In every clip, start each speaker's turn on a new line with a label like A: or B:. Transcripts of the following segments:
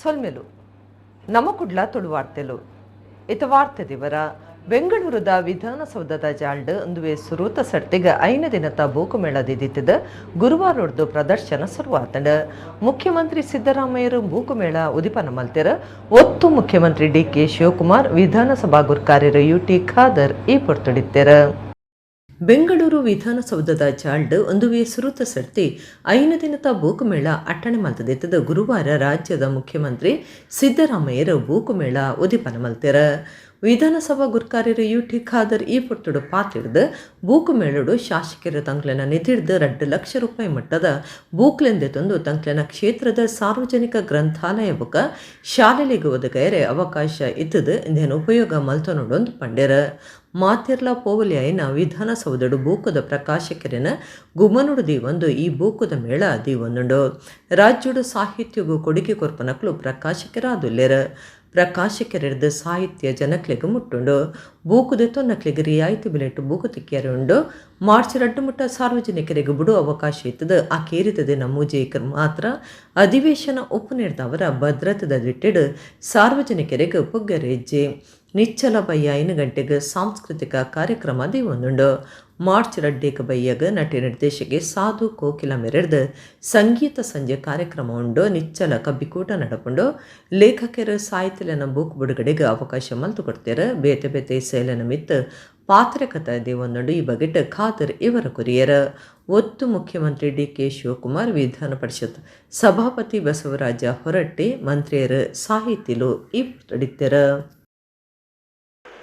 A: ಸೊಲ್ಮೆಲು ನಮ್ಮ ಕುಡ್ಲ ತುಳುವಾರ್ತೆಲು ಇತ ವಾರ್ತೆ ದಿವರ ಬೆಂಗಳೂರದ ವಿಧಾನಸೌಧದ ಜಾಲ್ಡ್ ಒಂದುವೆ ಸುರೂತ ಸರ್ತಿಗ 5 ದಿನದ ಬೂಕುಮೇಳದಿದ್ದ ಗುರುವಾರೊಡ್ದು ಪ್ರದರ್ಶನ ಶುರುವಾತಂಡ ಮುಖ್ಯಮಂತ್ರಿ ಸಿದ್ದರಾಮಯ್ಯರು ಬೂಕುಮೇಳ ಉದಿಪನ ಮಲ್ತೆರ ಒತ್ತು ಮುಖ್ಯಮಂತ್ರಿ ಡಿ.ಕೆ. ಶಿವಕುಮಾರ್ ವಿಧಾನಸಭಾ ಗುರ್ಕಾರ್ಯರು ಯು.ಟಿ. ಖಾದರ್ ಈ ಪೊರ್ತುಡಿತ್ತೆರ. ಬೆಂಗಳೂರು ವಿಧಾನಸೌಧದ ಜಾಲ್ಡ್ ಒಂದುವೆ ಸುರೂತ ಸರ್ತಿ 5 ದಿನದ ಬೂಕುಮೇಳ ಅಟ್ಟಣೆ ಮಲ್ತದಿತ್ತದ ಗುರುವಾರ ರಾಜ್ಯದ ಮುಖ್ಯಮಂತ್ರಿ ಸಿದ್ದರಾಮಯ್ಯರು ಬೂಕುಮೇಳ ಉದಿಪನ ಮಲ್ತೆರ. ವಿಧಾನಸಭಾ ಗುರ್ಕಾರ್ಯರು ಯು.ಟಿ. ಖಾದರ್ ಈ ಪೊರ್ತುಡು ಪಾತಿಡ್ದು ಬೂಕುಮೇಳಡು ಶಾಸಕರ ತಂಕ್ಲೆನ ನಿಧಿಡ್ದು 2 ಲಕ್ಷ ರೂಪಾಯಿ ಮಟ್ಟದ ಬೂಕ್ಲೆಂದೆ ತಂದು ತಂಕ್ಲೆನ ಕ್ಷೇತ್ರದ ಸಾರ್ವಜನಿಕ ಗ್ರಂಥಾಲಯ ಬೊಕ ಶಾಲೆಲಿಗೆ ಒದಗೈರೆ ಅವಕಾಶ ಇದ್ದದು ಇಂದೇನು ಉಪಯೋಗ ಮಲ್ತನೊಡೊಂದು ಪಂಡೆರ. ಮಾತಿರ್ಲ ಪೋವಲಿಯಾಯಿನ ವಿಧಾನಸೌಧಡು ಬೂಕದ ಪ್ರಕಾಶಕರಿನ ಗುಮ್ಮನುಡು ದೀವೊಂದು ಈ ಬೂಕದ ಮೇಳ ದೀವೊಂದುಂಡು. ರಾಜ್ಯಡು ಸಾಹಿತ್ಯಗೂ ಕೊಡುಗೆ ಕೊರ್ಪನಕ್ಲು ಪ್ರಕಾಶಕರಾದುಲ್ಲೆರ. ಪ್ರಕಾಶಕರಿರ್ದು ಸಾಹಿತ್ಯ ಜನಕ್ಲೆಗ್ ಮುಟ್ಟುಂಡು. ಬೂಕುದೆ ತೊನ್ನಕ್ಲೆಗ್ ರಿಯಾಯಿತಿ ಬೆಲೆಟ್ಟು ಬೂಕು ತಿಕ್ಕಿಯರುಂಡು. ಮಾರ್ಚ್ 2 ಮುಟ್ಟ ಸಾರ್ವಜನಿಕರಿಗೆ ಬಿಡು ಅವಕಾಶ ಇತ್ತದ ಆ ಕೇರಿದ ದಿನ ಮೂಜೇಕರ್ ಮಾತ್ರ ಅಧಿವೇಶನ ಒಪ್ಪು ನೀಡಿದವರ ಭದ್ರತದ ದಿಟ್ಟಿಡು ಸಾರ್ವಜನಿಕರಿಗೆ ಪೊಗ್ಗರೆಜ್ಜೆ ನಿಚ್ಚಲ ಬಯ್ಯ 5 ಗಂಟೆಗೆ ಸಾಂಸ್ಕೃತಿಕ ಕಾರ್ಯಕ್ರಮ ದೀವೊಂದುಂಡು. ಮಾರ್ಚ್ 2 ಬಯ್ಯಗ ನಟಿ ನಿರ್ದೇಶಕಿ ಸಾಧು ಕೋಕಿಲ ಮೆರೆಡ್ದು ಸಂಗೀತ ಸಂಜೆ ಕಾರ್ಯಕ್ರಮ ಉಂಡು. ನಿಚ್ಚಲ ಕಬ್ಬಿಕೂಟ ನಡಪುಂಡು. ಲೇಖಕರು ಸಾಹಿತ್ಯನ ಬುಕ್ ಬಿಡುಗಡೆಗೆ ಅವಕಾಶ ಮಲ್ತು ಕೊಡ್ತಾರೆ. ಬೇತೆ ಬೇತೆ ಸೇಲನ ಮಿತ್ತು ಪಾತ್ರಕಥೆ ದೀವೊಂದುಂಡು. ಈ ಬಗೆಟ್ ಖಾದರ್ ಇವರ ಕುರಿಯರ. ಒತ್ತು ಮುಖ್ಯಮಂತ್ರಿ ಡಿ.ಕೆ. ಶಿವಕುಮಾರ್, ವಿಧಾನ ಪರಿಷತ್ ಸಭಾಪತಿ ಬಸವರಾಜ ಹೊರಟ್ಟಿ ಮಂತ್ರಿಯರು ಸಾಹಿತಿಲು ಈ ತಡಿತ್ತರ.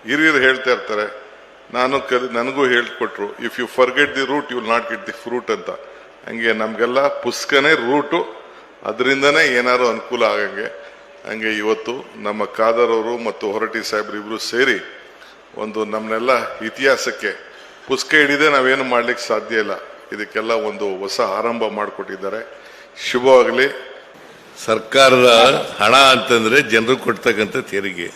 B: ಹಿರಿಯರು ಹೇಳ್ತಾ ಇರ್ತಾರೆ, ನನಗೂ ಹೇಳ್ಕೊಟ್ರು, if you forget the root you will not get the fruit ಅಂತ. ಹಂಗೆ ನಮಗೆಲ್ಲ ಪುಸ್ತಕನೇ ರೂಟು, ಅದರಿಂದನೇ ಏನಾರು ಅನುಕೂಲ ಆಗಂಗೆ. ಹಂಗೆ ಇವತ್ತು ನಮ್ಮ ಖಾದರ್ ಅವರು ಮತ್ತು ಹೊರಟ್ಟಿ ಸಾಹೇಬ್ರು ಇಬ್ಬರು ಸೇರಿ ಒಂದು ನಮ್ಮನ್ನೆಲ್ಲ ಇತಿಹಾಸಕ್ಕೆ ಪುಸ್ತಕ ಹಿಡಿದೇ ನಾವೇನು ಮಾಡ್ಲಿಕ್ಕೆ ಸಾಧ್ಯ ಇಲ್ಲ. ಇದಕ್ಕೆಲ್ಲ ಒಂದು ಹೊಸ ಆರಂಭ ಮಾಡಿಕೊಟ್ಟಿದ್ದಾರೆ. ಶುಭವಾಗಲಿ.
C: ಸರ್ಕಾರದ ಹಣ ಅಂತಂದ್ರೆ ಜನರು ಕೊಡ್ತಕ್ಕಂಥ ತೆರಿಗೆ,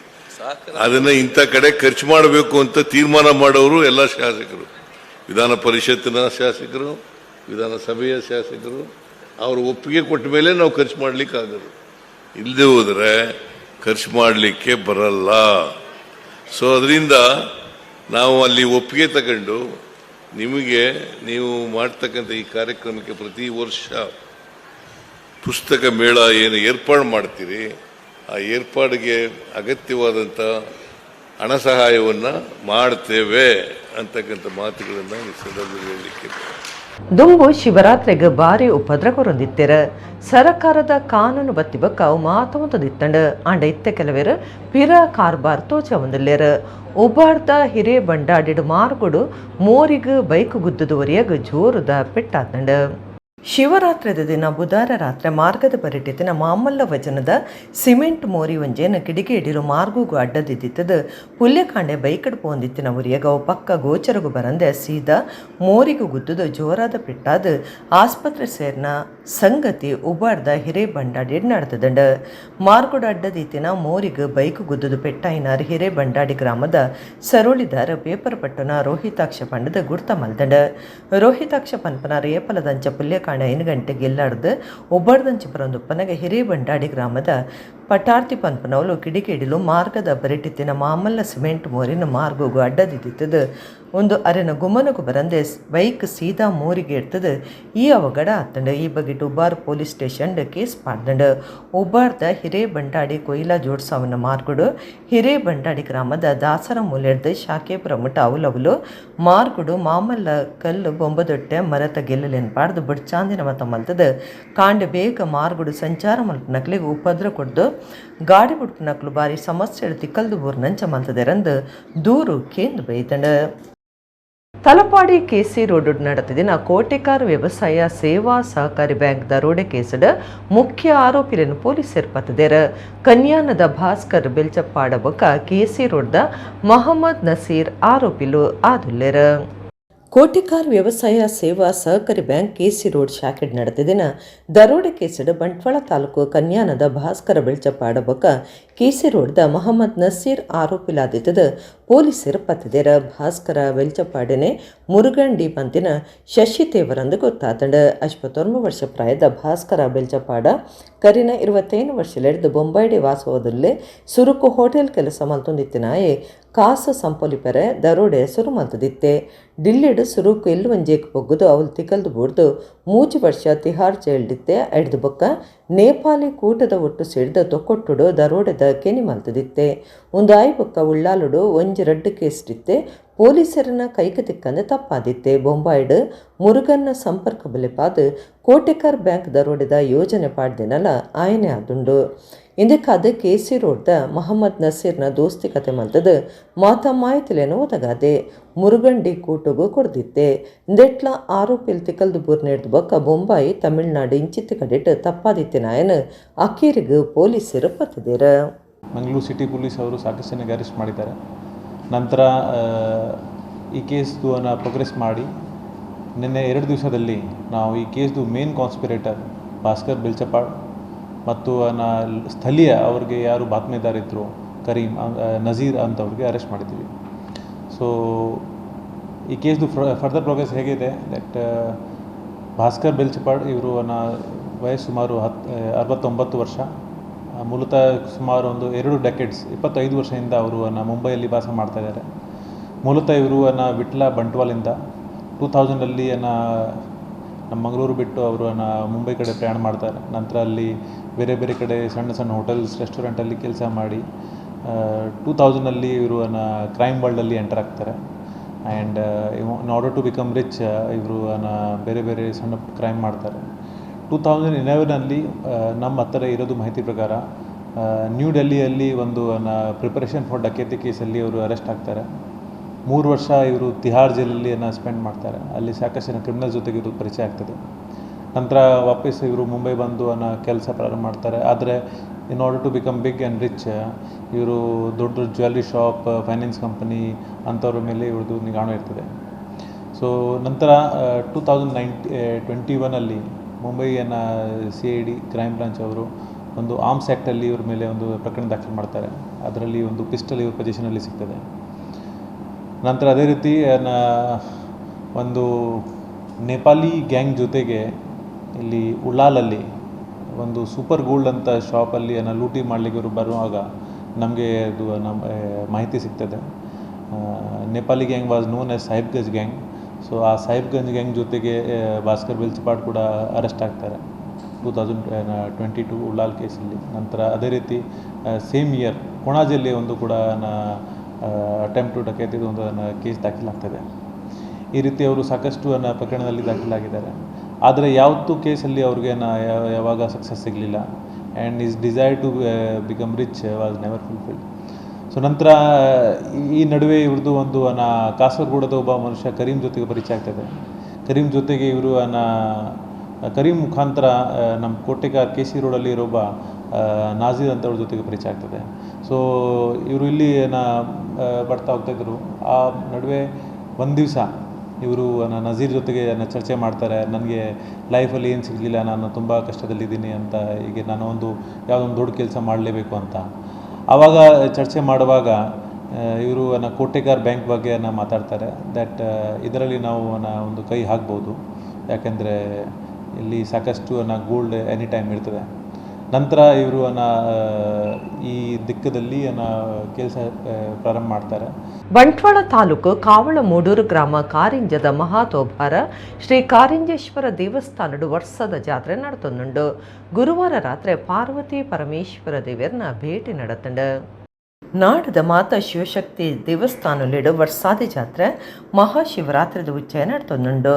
C: ಅದನ್ನ ಇಂಥ ಕಡೆ ಖರ್ಚು ಮಾಡಬೇಕು ಅಂತ ತೀರ್ಮಾನ ಮಾಡೋರು ಎಲ್ಲ ಶಾಸಕರು, ವಿಧಾನ ಪರಿಷತ್ತಿನ ಶಾಸಕರು, ವಿಧಾನಸಭೆಯ ಶಾಸಕರು. ಅವರು ಒಪ್ಪಿಗೆ ಕೊಟ್ಟ ಮೇಲೆ ನಾವು ಖರ್ಚು ಮಾಡ್ಲಿಕ್ಕೆ ಆಗೋದು. ಇಲ್ಲದೆ ಹೋದರೆ ಖರ್ಚು ಮಾಡಲಿಕ್ಕೆ ಬರಲ್ಲ. ಸೊ ಅದರಿಂದ ನಾವು ಅಲ್ಲಿ ಒಪ್ಪಿಗೆ ತಗೊಂಡು ನಿಮಗೆ ನೀವು ಮಾಡ್ತಕ್ಕಂಥ ಈ ಕಾರ್ಯಕ್ರಮಕ್ಕೆ ಪ್ರತಿ ವರ್ಷ ಪುಸ್ತಕ ಮೇಳ ಏನು ಏರ್ಪಾಡು ಮಾಡ್ತೀರಿ, ಆ ಏರ್ಪಾಡಿಗೆ ಅಗತ್ಯವಾದಂಥ ಹಣ ಸಹಾಯವನ್ನು ಮಾಡ್ತೇವೆ ಅಂತಕ್ಕಂಥ ಮಾತುಗಳನ್ನು ಈ ಸಂದರ್ಭದಲ್ಲಿ ಹೇಳಲಿಕ್ಕೆ.
A: ದುಂಬು ಶಿವರಾತ್ರಿಗೆ ಭಾರಿ ಉಪದ್ರವರೊಂದಿತ್ತೆರ. ಸರಕಾರದ ಕಾನೂನು ಬತ್ತಿ ಬಕ್ಕ ಅವು ಮಾತೊಂದಿತ್ತಂಡ ಆಂಡ ಇತ್ತೆ ಕೆಲವೇರು ಪಿರ ಕಾರ್ಬಾರ್ ತೋಚ ಒಂದಲ್ಲೇರ. ಒಬ್ಬಾರ್ದ ಹಿರೇ ಬಂಡಾಡಿಡು ಮಾರ್ಗುಡು ಮೋರಿಗ ಬೈಕ್ ಗುದ್ದದುವರಿಯಾಗ ಜೋರುದ ಪೆಟ್ಟಾತಂಡ. ಶಿವರಾತ್ರಿದ ದಿನ ಬುಧವಾರ ರಾತ್ರಿ ಮಾರ್ಗದ ಪರಿಟಿತಿನ ಮಾಮಲ್ಲ ವಚನದ ಸಿಮೆಂಟ್ ಮೋರಿ ಒಂಜೇನು ಕಿಡಿಗೆ ಇಡಿಲು ಮಾರ್ಗುಗೂ ಅಡ್ಡದಿದ್ದಿತ್ತದ ಪುಲ್ಯಕಾಂಡೆ ಬೈಕಡ್ ಪೋಂದಿತ್ತಿನ ಉರಿಯಾಗ ಅವು ಪಕ್ಕ ಗೋಚರಗೂ ಬರಂದೆ ಸೀದಾ ಮೋರಿಗೂ ಗುದ್ದುದು ಜೋರಾದ ಪೆಟ್ಟಾದ ಆಸ್ಪತ್ರೆ ಸೇರ್ನ ಸಂಗತಿ ಉಬ್ಬಾರ್ದ ಹಿರೇ ಬಂಡಾಡಿ ನಡೆದದಂಡ. ಮಾರ್ಗುಡ ಅಡ್ಡದಿತ್ತಿನ ಮೋರಿಗ ಬೈಕ್ ಗುದ್ದುದು ಪೆಟ್ಟಾಯಿನಾರ್ ಹಿರೇ ಬಂಡಾಡಿ ಗ್ರಾಮದ ಸರೋಳಿದಾರ ಪೇಪರ್ ಪಟ್ಟನ ರೋಹಿತಾಕ್ಷ ಪಂಡದ ಗುರ್ತ ಮಲ್ದಂಡ. ರೋಹಿತಾಕ್ಷ ಪನ್ಪನ ರೇಪಲದಂಚ ಪುಲ್ಯ 5 ಗಂಟೆಗೆ ಎಲ್ಲಾಡ್ದು ಒಬ್ಬರ್ದಂಚಿ ಬರೊಂದುಪ್ಪನಗೆ ಹಿರೇ ಬಂಡಾಡಿ ಗ್ರಾಮದ ಪಟಾರ್ತಿ ಪನ್ಪನವಲು ಕಿಡಿಕಿಡಿಲು ಮಾರ್ಗದ ಬರಿಟಿತ್ತಿನ ಮಾಮಲ್ಲ ಸಿಮೆಂಟ್ ಮೋರಿನ ಮಾರ್ಗೋಗು ಅಡ್ಡದಿದ್ದಿತ್ತದು. ಒಂದು ಅರೆನ ಗುಮ್ಮನಗು ಬರಂದೆ ಬೈಕ್ ಸೀದಾ ಮೋರಿಗೆ ಇರ್ತದೆ. ಈ ಅವಘಡ ಆತಂಡ. ಈ ಬಗ್ಗೆ ಉಬ್ಬಾರ್ ಪೊಲೀಸ್ ಸ್ಟೇಷನ್ ಕೇಸ್ ಪಾಡ್ದಂಡ. ಉಬ್ಬಾರ್ದ ಹಿರೇ ಬಂಡಾಡಿ ಕೊಯ್ಲಾ ಜೋಡ್ಸವನ ಮಾರ್ಗುಡು ಹಿರೇ ಬಂಡಾಡಿ ಗ್ರಾಮದ ದಾಸರ ಮೂಲೆಡ್ದು ಶಾಖೇಪುರ ಮುಟ್ಟ ಅವಲವಲು ಮಾರ್ಗುಡು ಮಾಮಲ್ಲ ಕಲ್ಲು ಬೊಂಬದೊಟ್ಟೆ ಮರತ ಗೆಲ್ಲಲೆನ್ಪಾಡ್ದು ಬಡ್ಚಾಂದಿನ ಮತ ಮಲ್ತದ. ಕಾಂಡೆ ಬೇಗ ಮಾರ್ಗುಡು ಸಂಚಾರ ಮಲ್ಪನಕ್ಲಿಗೆ ಉಪದ್ರ ಕೊಡ್ದು ಗಾಡಿ ಬಿಡ್ಪನಕ್ಲು ಬಾರಿ ಸಮಸ್ಯೆ ತಿಕ್ಕಲ್ದು ಊರ್ನಂಚ ಮಲ್ತದೆರಂದು ದೂರು ಕೇಂದ್ರ ಬೈತಂಡ. ತಲಪಾಡಿ ಕೆಸಿ ರೋಡ್ ನಡೆದಿನ ಕೋಟೆಕಾರ್ ವ್ಯವಸಾಯ ಸೇವಾ ಸಹಕಾರಿ ಬ್ಯಾಂಕ್ ದರೋಡೆ ಕೇಸದ ಮುಖ್ಯ ಆರೋಪಿಯನ್ನು ಪೊಲೀಸರು ಪತ್ತದೇರ. ಕನ್ಯಾನದ ಭಾಸ್ಕರ್ ಬೆಲ್ಚಪ್ಪಾಡ ಬೊಕ್ಕ ಕೆಸಿ ರೋಡ್ದ ಮೊಹಮ್ಮದ್ ನಸೀರ್ ಆರೋಪಿಲು ಆದುಲ್ಲೆರ. ಕೋಟೆಕಾರ್ ವ್ಯವಸಾಯ ಸೇವಾ ಸಹಕಾರಿ ಬ್ಯಾಂಕ್ ಕೆಸಿ ರೋಡ್ ಶಾಖೆಡ್ ನಡೆದಿನ ದರೋಡೆ ಕೇಸಡ್ ಬಂಟ್ವಾಳ ತಾಲೂಕು ಕನ್ಯಾನದ ಭಾಸ್ಕರ ಬೆಳ್ಚಪ್ಪಾಡ ಬೊಕ್ಕ ಕೆಸಿ ರೋಡ್ದ ಮೊಹಮ್ಮದ್ ನಸೀರ್ ಆರೋಪಿಲಾದಿತ್ತದ ಪೊಲೀಸರು ಪತ್ತದೇರ ಭಾಸ್ಕರ ವೆಲ್ಚಪಾಡಿನೆ ಮುರುಗಂಡಿ ಪಂತಿನ ಶಶಿ ತೇವರಂದು ಗೊತ್ತಾತಂಡ 59 ವರ್ಷ ಪ್ರಾಯದ ಭಾಸ್ಕರ ಬೆಲ್ಚಪಾಡ ಕರಿನ 25 ವರ್ಷಲೆಡ್ದು ಬೊಂಬೈಡೆ ವಾಸವದಲ್ಲೇ ಸುರುಕು ಹೋಟೆಲ್ ಕೆಲಸ ಮಲ್ತೊಂದಿತ್ತಿನಾಯೆ ಕಾಸು ಸಂಪೊಲಿಪರೆ ದರೋಡೆ ಸುರು ಮಲ್ತದಿತ್ತೆ ಡಿಲ್ಲಿಡು ಸುರುಕು ಎಲ್ಲುವಂಜೇಕ್ ಬೊಗ್ಗುದು ಅವಳು ತಿಕಲ್ದು ಬೂಡ್ದು 3 ವರ್ಷ ತಿಹಾರ್ ಜೈಲ್ಡಿತ್ತೆ ಐಡ್ದು ಬೊಕ್ಕ ನೇಪಾಳಿ ಕೂಟದ ಒಟ್ಟು ಸೇಡ್ದ ತೊಕ್ಕೊಟ್ಟುಡು ದರೋಡೆದ ಕೆನಿ ಮಲ್ತದಿತ್ತೆ ಒಂದು ಆಯ್ ಬೊಕ್ಕ ಉಳ್ಳಾಲುಡು ಒಂಜಿ ರಡ್ಡು ಕೇಸ್ಟಿತ್ತೆ ಪೊಲೀಸರನ್ನ ಕೈಕ ತಿಕ್ಕಂದು ತಪ್ಪಾದಿತ್ತೆ ಬೊಂಬಾಯ್ಡು ಮುರುಗನ್ನ ಸಂಪರ್ಕ ಬಲೆಪಾದು ಕೋಟೆಕಾರ್ ಬ್ಯಾಂಕ್ ದರೋಡೆದ ಯೋಜನೆ ಪಾಡ್ದಿನಲ್ಲ ಆಯನೆ ಆದುಂಡು ಇಂದಕ್ಕಾದ ಕೆಸಿ ರೋಡ್ದ ಮೊಹಮ್ಮದ್ ನಸೀರ್ನ ದೋಸ್ತಿ ಕತೆ ಮಲ್ತದು ಮಾತಾ ಮಾಹಿತಿಲೇನೋ ಒದಗಾದೆ ಮುರುಗಂಡಿ ಕೂಟುಗೂ ಕೊಡ್ದಿತ್ತೆ ಇಂದೆಟ್ಲ ಆರೋಪಿಲ್ ತಿಕಲ್ದು ಬೂರ್ ನೆಡ್ದು ಬೊಕ್ಕ ಬೊಂಬಾಯಿ ತಮಿಳ್ನಾಡು ಇಂಚಿತ್ತಿ ಕಡಿಟ್ಟು ತಪ್ಪಾದಿತ್ತೆ ನಾಯನು ಅಕ್ಕೀರಿಗೂ ಪೊಲೀಸರು ಪತ್ತದೇರ.
D: ಮಂಗಳೂರು ಸಿಟಿ ಪೊಲೀಸ್ ಅವರು ಸಾಕಷ್ಟು ಜನಕ್ಕೆ ಅರೆಸ್ಟ್ ಮಾಡಿದ್ದಾರೆ. ನಂತರ ಈ ಕೇಸ್ದು ಪ್ರೋಗ್ರೆಸ್ ಮಾಡಿ ನಿನ್ನೆ 2 ದಿವಸದಲ್ಲಿ ನಾವು ಈ ಕೇಸ್ದು ಮೇನ್ ಕಾನ್ಸ್ಪಿರೇಟರ್ ಭಾಸ್ಕರ್ ಬೆಲ್ಚಪಾಡ್ ಮತ್ತು ಸ್ಥಳೀಯ ಅವ್ರಿಗೆ ಯಾರು ಬಾತ್ಮೀದಾರಿದ್ರು ಕರೀಂ ನಜೀರ್ ಅಂತವ್ರಿಗೆ ಅರೆಸ್ಟ್ ಮಾಡಿದ್ದೀವಿ. ಸೊ ಈ ಕೇಸ್ದು ಫರ್ದರ್ ಪ್ರೋಗ್ರೆಸ್ ಹೇಗಿದೆ ದಟ್ ಭಾಸ್ಕರ್ ಬೆಲ್ಚಪಾಡ್ ಇವರು ವಯಸ್ಸು ಸುಮಾರು 69 ವರ್ಷ, ಮೂಲತಃ ಸುಮಾರು ಒಂದು 2 ಡೆಕೆಡ್ಸ್ 25 ವರ್ಷದಿಂದ ಅವರು ಮುಂಬೈಯಲ್ಲಿ ವಾಸ ಮಾಡ್ತಾಯಿದ್ದಾರೆ. ಮೂಲತಃ ಇವರು ವಿಟ್ಲ ಬಂಟ್ವಾಲಿಂದ 2000ಅಲ್ಲಿ ನಮ್ಮ ಮಂಗಳೂರು ಬಿಟ್ಟು ಅವರು ಮುಂಬೈ ಕಡೆ ಪ್ರಯಾಣ ಮಾಡ್ತಾರೆ. ನಂತರ ಅಲ್ಲಿ ಬೇರೆ ಬೇರೆ ಕಡೆ ಸಣ್ಣ ಸಣ್ಣ ಹೋಟೆಲ್ಸ್ ರೆಸ್ಟೋರೆಂಟಲ್ಲಿ ಕೆಲಸ ಮಾಡಿ 2000ಅಲ್ಲಿ ಇವರು ಕ್ರೈಮ್ ವರ್ಲ್ಡಲ್ಲಿ ಎಂಟರ್ ಆಗ್ತಾರೆ. And in order to become rich ಇವರು ಬೇರೆ ಬೇರೆ ಸಣ್ಣ ಕ್ರೈಮ್ ಮಾಡ್ತಾರೆ. 2011ಅಲ್ಲಿ ನಮ್ಮ ಹತ್ತಿರ ಇರೋದು ಮಾಹಿತಿ ಪ್ರಕಾರ ನ್ಯೂ ಡೆಲ್ಲಿಯಲ್ಲಿ ಒಂದು ಪ್ರಿಪರೇಷನ್ ಫಾರ್ ಡಕೇತಿ ಕೇಸಲ್ಲಿ ಅವರು ಅರೆಸ್ಟ್ ಆಗ್ತಾರೆ. 3 ವರ್ಷ ಇವರು ತಿಹಾರ್ ಜೈಲಲ್ಲಿ ಸ್ಪೆಂಡ್ ಮಾಡ್ತಾರೆ. ಅಲ್ಲಿ ಸಾಕಷ್ಟು ಕ್ರಿಮಿನಲ್ ಜೊತೆಗೆ ಇವರು ಪರಿಚಯ ಆಗ್ತದೆ. ನಂತರ ವಾಪಸ್ ಇವರು ಮುಂಬೈ ಬಂದು ಕೆಲಸ ಪ್ರಾರಂಭ ಮಾಡ್ತಾರೆ. ಆದರೆ in order to become big and rich ಇವರು ದೊಡ್ಡ ದೊಡ್ಡ ಜ್ಯುವೆಲ್ರಿ ಶಾಪ್, ಫೈನಾನ್ಸ್ ಕಂಪನಿ ಅಂಥವ್ರ ಮೇಲೆ ಇವ್ರದ್ದು ನಿಗಾಣು ಇರ್ತದೆ. ಸೊ ನಂತರ 2021ಅಲ್ಲಿ ಮುಂಬೈನ CID ಕ್ರೈಮ್ ಬ್ರಾಂಚ್ ಅವರು ಒಂದು ಆರ್ಮ್ಸ್ ಆ್ಯಕ್ಟಲ್ಲಿ ಇವ್ರ ಮೇಲೆ ಒಂದು ಪ್ರಕರಣ ದಾಖಲು ಮಾಡ್ತಾರೆ. ಅದರಲ್ಲಿ ಒಂದು ಪಿಸ್ಟಲ್ ಇವ್ರ ಪೊಸಿಷನಲ್ಲಿ ಸಿಗ್ತದೆ. ನಂತರ ಅದೇ ರೀತಿ ಒಂದು ನೇಪಾಳಿ ಗ್ಯಾಂಗ್ ಜೊತೆಗೆ ಇಲ್ಲಿ ಉಳ್ಳಾಲಲ್ಲಿ ಒಂದು ಸೂಪರ್ ಗೋಲ್ಡ್ ಅಂತ ಶಾಪಲ್ಲಿ ಲೂಟಿ ಮಾಡಲಿಕ್ಕೆ ಇವರು ಬರುವಾಗ ನಮಗೆ ಅದು ಮಾಹಿತಿ ಸಿಗ್ತದೆ. Nepali gang was known as Sahibganj gang. So ಆ ಸಾಹಿಬ್ಗಂಜ್ ಗ್ಯಾಂಗ್ ಜೊತೆಗೆ ಭಾಸ್ಕರ್ ಬೆಲ್ಚಪಾಡ್ ಕೂಡ ಅರೆಸ್ಟ್ ಆಗ್ತಾರೆ 2022 ಉಳ್ಳಾಲ್ ಕೇಸಲ್ಲಿ. ನಂತರ ಅದೇ ರೀತಿ ಸೇಮ್ ಇಯರ್ ಕೊಣಾಜಲ್ಲಿ ಒಂದು ಕೂಡ ಅಟೆಂಪ್ಟ್ ಟು ಡಕೇತಿದು ಒಂದು ಕೇಸ್ ದಾಖಲಾಗ್ತದೆ. ಈ ರೀತಿ ಅವರು ಸಾಕಷ್ಟು ಪ್ರಕರಣದಲ್ಲಿ ದಾಖಲಾಗಿದ್ದಾರೆ. ಆದರೆ ಯಾವತ್ತೂ ಕೇಸಲ್ಲಿ ಅವ್ರಿಗೆ ಯಾವಾಗ ಸಕ್ಸಸ್ ಸಿಗಲಿಲ್ಲ. And his desire to become rich was never fulfilled. So ನಂತರ ಈ ನಡುವೆ ಇವ್ರದ್ದು ಒಂದು ಕಾಸರಗೋಡದ ಒಬ್ಬ ಮನುಷ್ಯ ಕರೀಂ ಜೊತೆಗೆ ಪರಿಚಯ ಆಗ್ತದೆ. ಕರೀಂ ಜೊತೆಗೆ ಇವರು ಕರೀಂ ಮುಖಾಂತರ ನಮ್ಮ ಕೋಟೆಗಾರ್ KC ರೋಡಲ್ಲಿ ಇರೋಬ್ಬ ನಾಜೀರ್ ಅಂತವ್ರ ಜೊತೆಗೆ ಪರಿಚಯ ಆಗ್ತದೆ. ಸೊ ಇವರು ಇಲ್ಲಿ ಬರ್ತಾ ಹೋಗ್ತಾಯಿದ್ರು. ಆ ನಡುವೆ ಒಂದು ದಿವಸ ಇವರು ನಜೀರ್ ಜೊತೆಗೆ ಚರ್ಚೆ ಮಾಡ್ತಾರೆ. ನನಗೆ ಲೈಫಲ್ಲಿ ಏನು ಸಿಗಲಿಲ್ಲ, ನಾನು ತುಂಬ ಕಷ್ಟದಲ್ಲಿದ್ದೀನಿ ಅಂತ, ಹೀಗೆ ನಾನು ಯಾವುದೊಂದು ದೊಡ್ಡ ಕೆಲಸ ಮಾಡಲೇಬೇಕು ಅಂತ. ಆವಾಗ ಚರ್ಚೆ ಮಾಡುವಾಗ ಇವರು ಕೋಟೆಗಾರ್ ಬ್ಯಾಂಕ್ ಬಗ್ಗೆ ಮಾತಾಡ್ತಾರೆ. ದ್ಯಾಟ್ ಇದರಲ್ಲಿ ನಾವು ಒಂದು ಕೈ ಹಾಕ್ಬೋದು, ಯಾಕೆಂದರೆ ಇಲ್ಲಿ ಸಾಕಷ್ಟು ಗೋಲ್ಡ್ ಎನಿ ಟೈಮ್ ಇರ್ತದೆ. ನಂತರ ಇವರು ಈ ದಿಕ್ಕದಲ್ಲಿ ಕೆಲಸ ಪ್ರಾರಂಭ ಮಾಡ್ತಾರೆ.
A: ಬಂಟ್ವಾಳ ತಾಲೂಕು ಕಾವಳಮೂಡೂರು ಗ್ರಾಮ ಕಾರಿಂಜದ ಮಹಾತೋಭಾರ ಶ್ರೀ ಕಾರಿಂಜೇಶ್ವರ ದೇವಸ್ಥಾನಡು ವರ್ಷದ ಜಾತ್ರೆ ನಡೆತೊಂದುಂಡು. ಗುರುವಾರ ರಾತ್ರಿ ಪಾರ್ವತಿ ಪರಮೇಶ್ವರ ದೇವರನ್ನ ಭೇಟಿ ನಡೆತಂಡು. ನಾಡದ ಮಾತಾ ಶಿವಶಕ್ತಿ ದೇವಸ್ಥಾನಲ್ಲಿಡು ವರ್ಷಾದಿ ಜಾತ್ರೆ ಮಹಾಶಿವರಾತ್ರಿದ ಉಚ್ಚಯ ನಡೆತೊಂದುಂಡು.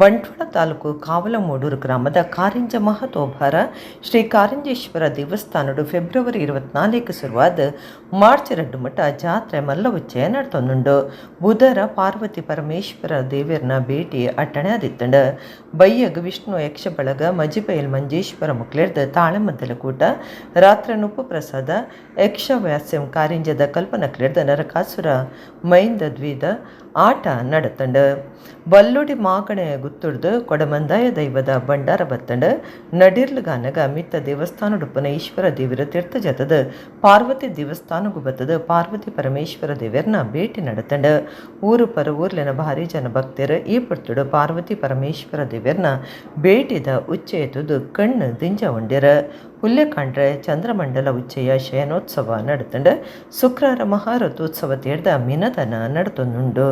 A: ಬಂಟ್ವಾಳ ತಾಲೂಕು ಕಾವಲಮೂಡೂರು ಗ್ರಾಮದ ಕಾರಿಂಜ ಮಹತೋಭಾರ ಶ್ರೀ ಕಾರಿಂಜೇಶ್ವರ ದೇವಸ್ಥಾನಡು ಫೆಬ್ರವರಿ 24 ಶುರುವಾದ ಮಾರ್ಚ್ 2 ಮಟ್ಟ ಜಾತ್ರೆ ಮಲ್ಲ ಉಚ್ಚಯ ನಡೆತೊಂದುಂಡು. ಬುಧರ ಪಾರ್ವತಿ ಪರಮೇಶ್ವರ ದೇವರನ್ನ ಭೇಟಿ ಅಟ್ಟಣೆ ಆದಿತ್ತಂಡು. ಬಯ್ಯಗ್ ವಿಷ್ಣು ಯಕ್ಷ ಬಳಗ ಮಜಿಬೈಲ್ ಮಂಜೇಶ್ವರ ಮುಕ್ಲೇರ್ದ ತಾಳಮದ್ದಲ ಕೂಟ ರಾತ್ರಿ ನುಪ್ಪು ಪ್ರಸಾದ ಯಕ್ಷ ವ್ಯಾಸ್ಯಂ ಕಾರಿಂಜದ ಕಲ್ಪನಕ್ಲೇರ್ದ ನರಕಾಸುರ ಮೈಂದ ದ್ವೀದ ಆಟ ನಡತಂಡ ಬಲ್ಲುಡಿ ಮಾಕಣೆ ಗುತ್ತುಡ್ದು ಕೊಡಮಂದಾಯ ದೈವದ ಬಂಡಾರ ಬತ್ತಂಡ ನಡಿರ್ಲುಗಾನಗ ಮಿತ್ತ ದೇವಸ್ಥಾನಡುಪ್ಪನ ಈಶ್ವರ ದೇವಿರ ತೀರ್ಥ ಜತದ ಪಾರ್ವತಿ ದೇವಸ್ಥಾನಗೂ ಬತ್ತದ ಪಾರ್ವತಿ ಪರಮೇಶ್ವರ ದೇವರನ್ನ ಭೇಟಿ ನಡತಂಡ ಊರು ಪರ ಊರ್ಲಿನ ಭಾರಿ ಜನ ಭಕ್ತರು ಈ ಪುರ್ತುಡು ಪಾರ್ವತಿ ಪರಮೇಶ್ವರ ದೇವರನ್ನ ಭೇಟಿದ ಉಚ್ಚೆ ಎತ್ತುದು ಕಣ್ಣು ದಿಂಜ ಉಂಡ್ಯರ ಹುಲ್ಲೆ ಕಂಡ್ರೆ ಚಂದ್ರಮಂಡಲ ಉಚ್ಚೆಯ ಶಯನೋತ್ಸವ ನಡತಂಡ ಶುಕ್ರವಾರ ಮಹಾರಥೋತ್ಸವ ತೇರ್ದ ಮಿನದನ ನಡತೊಂದುಂಡು.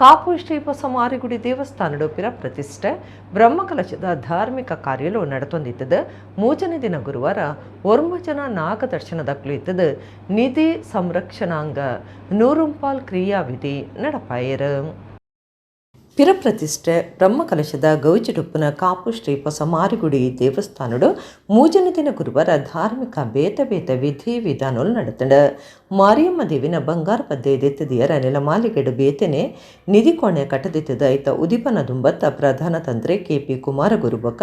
A: ಕಾಪು ಶ್ರೀ ಹೊಸಮಾರಿಗುಡಿ ದೇವಸ್ಥಾನಡು ಪಿರ ಪ್ರತಿಷ್ಠೆ ಬ್ರಹ್ಮಕಲಶದ ಧಾರ್ಮಿಕ ಕಾರ್ಯಲು ನಡತೊಂದಿತ್ತದ ಮೂಜನೆ ದಿನ ಗುರುವಾರ ಒರ್ಮಜನ ನಾಗದರ್ಶನದಕ್ಲು ಇತ್ತದ ನಿಧಿ ಸಂರಕ್ಷಣಾಂಗ ನೂರುಂಪಾಲ್ ಕ್ರಿಯಾವಿಧಿ ನಡಪಾಯರು. ಪಿರ ಪ್ರತಿಷ್ಠೆ ಬ್ರಹ್ಮಕಲಶದ ಗೌಜಿಡುಪ್ಪನ ಕಾಪು ಶ್ರೀ ಹೊಸಮಾರಿಗುಡಿ ದೇವಸ್ಥಾನಡು ಮೂಜನೆ ದಿನ ಗುರುವಾರ ಧಾರ್ಮಿಕ ಬೇತ ವಿಧಿ ವಿಧಾನಗಳು ನಡತಂಡ ಮಾರಿಯಮ್ಮ ದೇವಿನ ಬಂಗಾರ ಪದ್ದೆ ದೆತ್ತದಿಯರ ನೆಲಮಾಲಿಗೆಡು ಬೇತೆನೆ ನಿಧಿ ಕೋಣೆ ಕಟ್ಟದಿತ್ತದ ಐತ ಉದಿಪನ ದುಂಬತ್ತ ಪ್ರಧಾನ ತಂತ್ರಿ KP ಕುಮಾರಗುರುಬಕ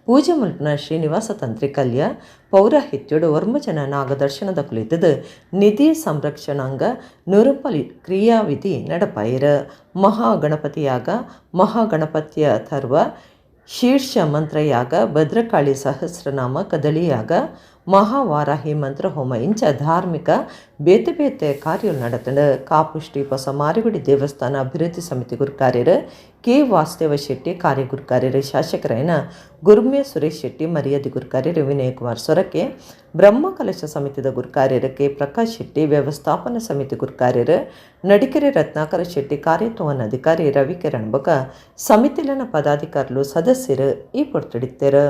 A: ಪೂಜೆ ಮಲ್ಪನ ಶ್ರೀನಿವಾಸ ತಂತ್ರಿ ಕಲ್ಯ ಪೌರಾಹಿತ್ಯಡು ವರ್ಮಜನ ನಾಗದರ್ಶನದ ಕುಳಿತದ ನಿಧಿ ಸಂರಕ್ಷಣಾಂಗ ನೂರುಪಲಿ ಕ್ರಿಯಾವಿಧಿ ನಡಪಾಯಿರ. ಮಹಾಗಣಪತಿಯಾಗ ಮಹಾಗಣಪತಿಯ ಥರ್ವ ಶೀರ್ಷ ಮಂತ್ರಯಾಗ ಭದ್ರಕಾಳಿ ಸಹಸ್ರನಾಮ ಕದಳಿಯಾಗ ಮಹಾವಾರಾಹಿ ಮಂತ್ರ ಹೋಮ ಇಂಚ ಧಾರ್ಮಿಕ ಬೇತೆ ಕಾರ್ಯಗಳು ನಡತಂಡ ಕಾಪು ಶ್ರೀ ಹೊಸಮಾರಿಗುಡಿ ದೇವಸ್ಥಾನ ಅಭಿವೃದ್ಧಿ ಸಮಿತಿ ಗುರುಕಾರ್ಯರು K. ವಾಸುದೇವ ಶೆಟ್ಟಿ ಕಾರ್ಯ ಗುರುಕಾರ್ಯರು ಶಾಸಕರಾಯನ ಗುರುಮೆ ಸುರೇಶ್ ಶೆಟ್ಟಿ ಮರ್ಯಾದೆ ಗುರುಕಾರ್ಯರು ವಿನಯ್ ಕುಮಾರ್ ಸೊರಕೆ ಬ್ರಹ್ಮಕಲಶ ಸಮಿತಿದ ಗುರುಕಾರ್ಯರು K. ಪ್ರಕಾಶ್ ಶೆಟ್ಟಿ ವ್ಯವಸ್ಥಾಪನಾ ಸಮಿತಿ ಗುರುಕಾರ್ಯರು ನಡಿಕೆರೆ ರತ್ನಾಕರ ಶೆಟ್ಟಿ ಕಾರ್ಯತ್ವನ ಅಧಿಕಾರಿ ರವಿಕಿರಣ್ ಬಕ ಸಮಿತಿಲನ ಪದಾಧಿಕಾರಿಗಳು ಸದಸ್ಯರು ಈ ಪೊರ್ತಡಿತ್ತರು.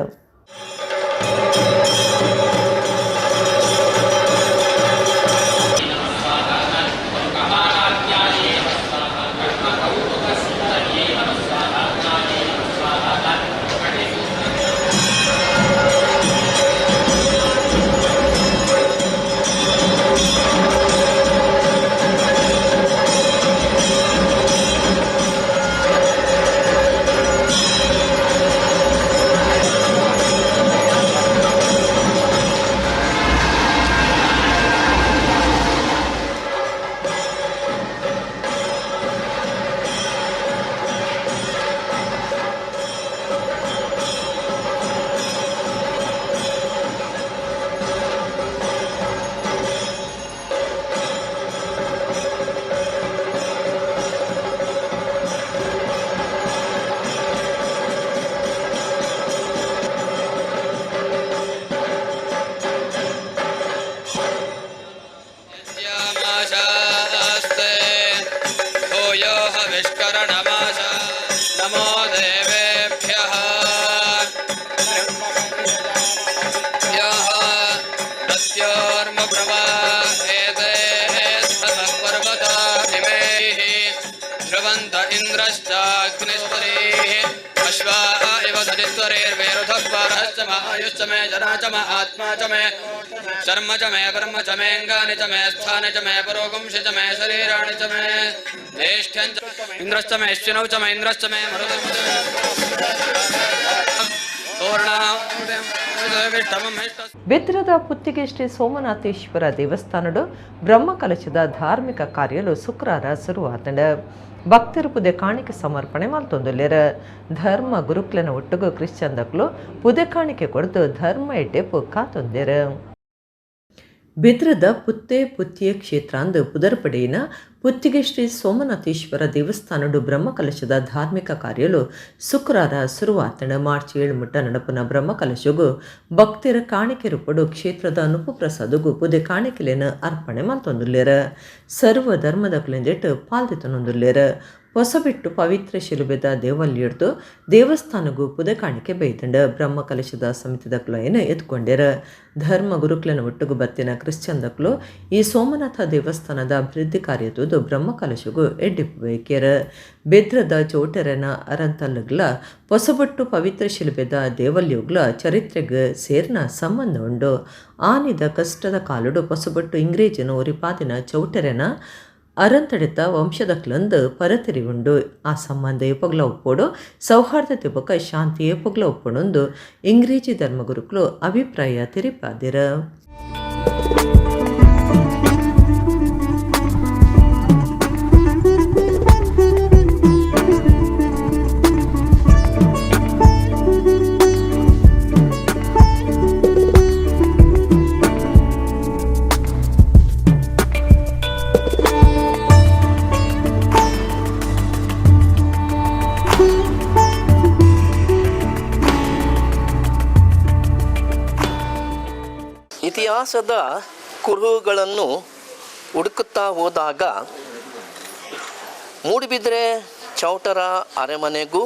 E: नमो देवेभ्यः प्रत्योर्मप्रवाहेते पर्वता हिमैः ध्रुवन्त शरीर्वेरुधः पारश्च म आयुश्च मे जना च म आत्मा च मे शर्म च मे ब्रह्म च मे अङ्गानि च मे स्थानि च मे परोगुंसि च मे शरीराणि च मे ज्येष्ठ्यं च इन्द्रश्च मे श्विनौ च मे इन्द्रश्च मे मरुतं च मे
A: ಬಿದ್ರದ ಪುತ್ತಿಗೆ ಶ್ರೀ ಸೋಮನಾಥೇಶ್ವರ ದೇವಸ್ಥಾನದ ಬ್ರಹ್ಮಕಲಶದ ಧಾರ್ಮಿಕ ಕಾರ್ಯಲು ಶುಕ್ರವಾರ ಶುರುವಾತಂಡ ಭಕ್ತರು ಪುದೆ ಕಾಣಿಕೆ ಸಮರ್ಪಣೆ ಮಲ್ತೊಂದುಲ್ಲೆರ ಧರ್ಮ ಗುರುಕ್ಲನ ಒಟ್ಟಿಗೂ ಕ್ರಿಶ್ಚಿಯನ್ದಕ್ಲು ಪುದೆ ಕಾಣಿಕೆ ಕೊಡ್ದು ಧರ್ಮ ಎಡ್ಡೆಪ್ಪು ಕಾತೊಂದೆರ ಬಿದ್ರದ ಪುತ್ತಿಯ ಕ್ಷೇತ್ರ ಅಂದು ಪುದರ್ಪಡೆಯಿನ ಪುತ್ತಿಗೆ ಶ್ರೀ ಸೋಮನಾಥೇಶ್ವರ ದೇವಸ್ಥಾನದ ಬ್ರಹ್ಮಕಲಶದ ಧಾರ್ಮಿಕ ಕಾರ್ಯಲು ಶುಕ್ರವಾರ ಶುರುವಾತಂಡ ಮಾರ್ಚ್ 7 ಮುಟ್ಟ ನಡಪುನ ಬ್ರಹ್ಮಕಲಶಗೂ ಭಕ್ತರ ಕಾಣಿಕೆ ರೂಪಡು ಕ್ಷೇತ್ರದ ಅನುಪು ಪ್ರಸಾದಗೂ ಪುದೆ ಕಾಣಿಕೆಲೇನ ಅರ್ಪಣೆ ಮಲ್ತೊಂದುಲ್ಲೆರ ಸರ್ವ ಧರ್ಮದಕ್ಲೆಂದೆಟ್ಟು ಪಾಲ್ದಿತನೊಂದುಲ್ಲೆರ ಹೊಸಬಿಟ್ಟು ಪವಿತ್ರ ಶಿಲುಬೆದ ದೇವಲ್ಲಿಡ್ದು ದೇವಸ್ಥಾನಗೂ ಪುದೆ ಕಾಣಿಕೆ ಬೈತಂಡ ಬ್ರಹ್ಮಕಲಶದ ಸಮಿತಿದಕ್ಲು ಏನು ಎತ್ಕೊಂಡ್ಯಾರ ಧರ್ಮ ಗುರುಕ್ಲನ ಒಟ್ಟಿಗೂ ಬತ್ತಿನ ಕ್ರಿಶ್ಚಿಯನ್ದಕ್ಲು ಈ ಸೋಮನಾಥ ದೇವಸ್ಥಾನದ ಅಭಿವೃದ್ಧಿ ಕಾರ್ಯದ್ದು ಬ್ರಹ್ಮಕಲಶಗೂ ಎಡ್ಡಿಪ್ಪು ಬೇಕ್ಯಾರ ಬೆದ್ರದ ಚೋಟರನ ಅರಂತಲ್ಲಗ್ಲ ಹೊಸಬಟ್ಟು ಪವಿತ್ರ ಶಿಲುಬೆದ ದೇವಲ್ಯುಗ್ಲ ಚರಿತ್ರೆಗೆ ಸೇರ್ನ ಸಂಬಂಧ ಉಂಡು ಆನಿದ ಕಷ್ಟದ ಕಾಲುಡು ಹೊಸಬಟ್ಟು ಇಂಗ್ರೇಜನ ಒರಿಪಾದಿನ ಚೌಟರನ ಅರಂತಡೆತ ವಂಶದಕ್ಲಂದು ಪರತಿರಿ ಉಂಡು ಆ ಸಂಬಂಧ ಏಪಗ್ಲ ಒಪ್ಪೋಡು ಸೌಹಾರ್ದತೆ ಬೊಕ ಶಾಂತಿ ಏಪಗ್ಲ ಒಪ್ಪೊಂದು ಇಂಗ್ರೇಜಿ ಧರ್ಮಗುರುಕ್ಲು ಅಭಿಪ್ರಾಯ ತಿರಿಪಾದಿರ
F: ಇತಿಹಾಸದ ಕುರುಹುಗಳನ್ನು ಹುಡುಕುತ್ತಾ ಹೋದಾಗ ಮೂಡುಬಿದಿರೆ ಚೌಟರ ಅರಮನೆಗೂ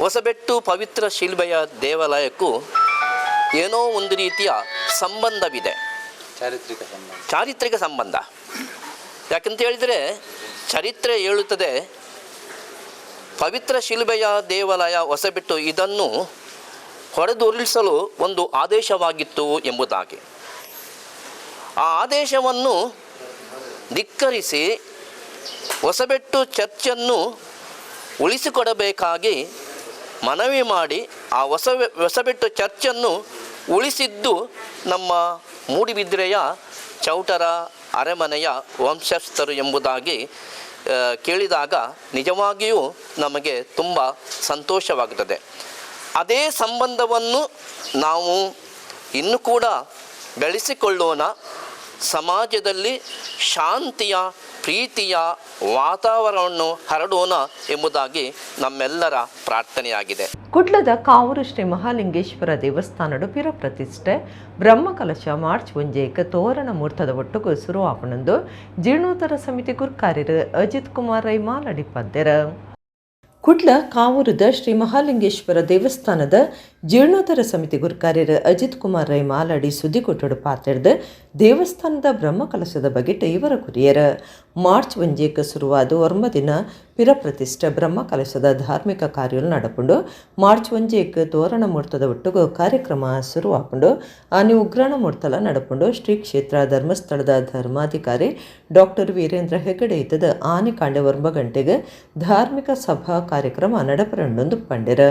F: ಹೊಸಬೆಟ್ಟು ಪವಿತ್ರ ಶಿಲ್ಬೆಯ ದೇವಾಲಯಕ್ಕೂ ಏನೋ ಒಂದು ರೀತಿಯ ಸಂಬಂಧವಿದೆ, ಚಾರಿತ್ರಿಕ ಸಂಬಂಧ. ಯಾಕಂತ ಹೇಳಿದರೆ ಚರಿತ್ರೆ ಹೇಳುತ್ತದೆ ಪವಿತ್ರ ಶಿಲ್ಬೆಯ ದೇವಾಲಯ ಹೊಸಬೆಟ್ಟು ಇದನ್ನು ಹೊಡೆದುರುಳಿಸಲು ಒಂದು ಆದೇಶವಾಗಿತ್ತು ಎಂಬುದಾಗಿ. ಆ ಆದೇಶವನ್ನು ಧಿಕ್ಕರಿಸಿ ಹೊಸಬೆಟ್ಟು ಚರ್ಚನ್ನು ಉಳಿಸಿಕೊಡಬೇಕಾಗಿ ಮನವಿ ಮಾಡಿ ಆ ಹೊಸಬೆಟ್ಟು ಚರ್ಚನ್ನು ಉಳಿಸಿದ್ದು ನಮ್ಮ ಮೂಡುಬಿದಿರೆಯ ಚೌಟರ ಅರಮನೆಯ ವಂಶಸ್ಥರು ಎಂಬುದಾಗಿ ಕೇಳಿದಾಗ ನಿಜವಾಗಿಯೂ ನಮಗೆ ತುಂಬ ಸಂತೋಷವಾಗುತ್ತದೆ. ಅದೇ ಸಂಬಂಧವನ್ನು ನಾವು ಇನ್ನೂ ಕೂಡ ಬೆಳೆಸಿಕೊಳ್ಳೋಣ, ಸಮಾಜದಲ್ಲಿ ಶಾಂತಿಯ ಪ್ರೀತಿಯ ವಾತಾವರಣವನ್ನು ಹರಡೋಣ ಎಂಬುದಾಗಿ ನಮ್ಮೆಲ್ಲರ ಪ್ರಾರ್ಥನೆಯಾಗಿದೆ.
A: ಕುಡ್ಲದ ಕಾವೂರು ಶ್ರೀ ಮಹಾಲಿಂಗೇಶ್ವರ ದೇವಸ್ಥಾನದ ಪಿರ ಪ್ರತಿಷ್ಠೆ ಬ್ರಹ್ಮಕಲಶ ಮಾರ್ಚ್ 1 ತೋರಣ ಮುಹೂರ್ತದ ಒಟ್ಟಿಗೂ ಶುರುವಾಪಣಂದು ಜೀರ್ಣೋದ್ಧಾರ ಸಮಿತಿ ಗುರ್ಕಾರ್ಯರು ಅಜಿತ್ ಕುಮಾರ್ ರೈ ಮಾಲಡಿಪದ್ದೆರ. ಕುಡ್ಲ ಕಾವೂರದ ಶ್ರೀ ಮಹಾಲಿಂಗೇಶ್ವರ ದೇವಸ್ಥಾನದ ಜೀರ್ಣೋದ್ಧಾರ ಸಮಿತಿ ಗುರ್ಕಾರ್ಯರು ಅಜಿತ್ ಕುಮಾರ್ ರೈ ಮಾಲಾಡಿ ಸುದ್ದಿ ಕೊಟ್ಟಡು ಪಾತ್ರೆಡ್ದು ದೇವಸ್ಥಾನದ ಬ್ರಹ್ಮಕಲಶದ ಬಗೆಟ್ ಇವರ ಕುರಿಯರ ಮಾರ್ಚ್ 1 ಶುರುವಾದ 9 ದಿನ ಪಿರ ಪ್ರತಿಷ್ಠೆ ಬ್ರಹ್ಮಕಲಶದ ಧಾರ್ಮಿಕ ಕಾರ್ಯ ನಡಪುಂಡು ಮಾರ್ಚ್ 1 ತೋರಣ ಮುಹೂರ್ತದ ಒಟ್ಟಿಗೂ ಕಾರ್ಯಕ್ರಮ ಶುರುವಾಪುಂಡು ಆನೆ ಉಗ್ರಾಣ ಮುಹೂರ್ತಲ ನಡಪುಂಡು ಶ್ರೀ ಕ್ಷೇತ್ರ ಧರ್ಮಸ್ಥಳದ ಧರ್ಮಾಧಿಕಾರಿ ಡಾಕ್ಟರ್ ವೀರೇಂದ್ರ ಹೆಗಡೆ ಇದ್ದದ ಆನೆ ಕಾಂಡೆ 9 ಗಂಟೆಗೆ ಧಾರ್ಮಿಕ ಸಭಾ ಕಾರ್ಯಕ್ರಮ ನಡಪರಂಡೊಂದು ಪಂಡೆರ.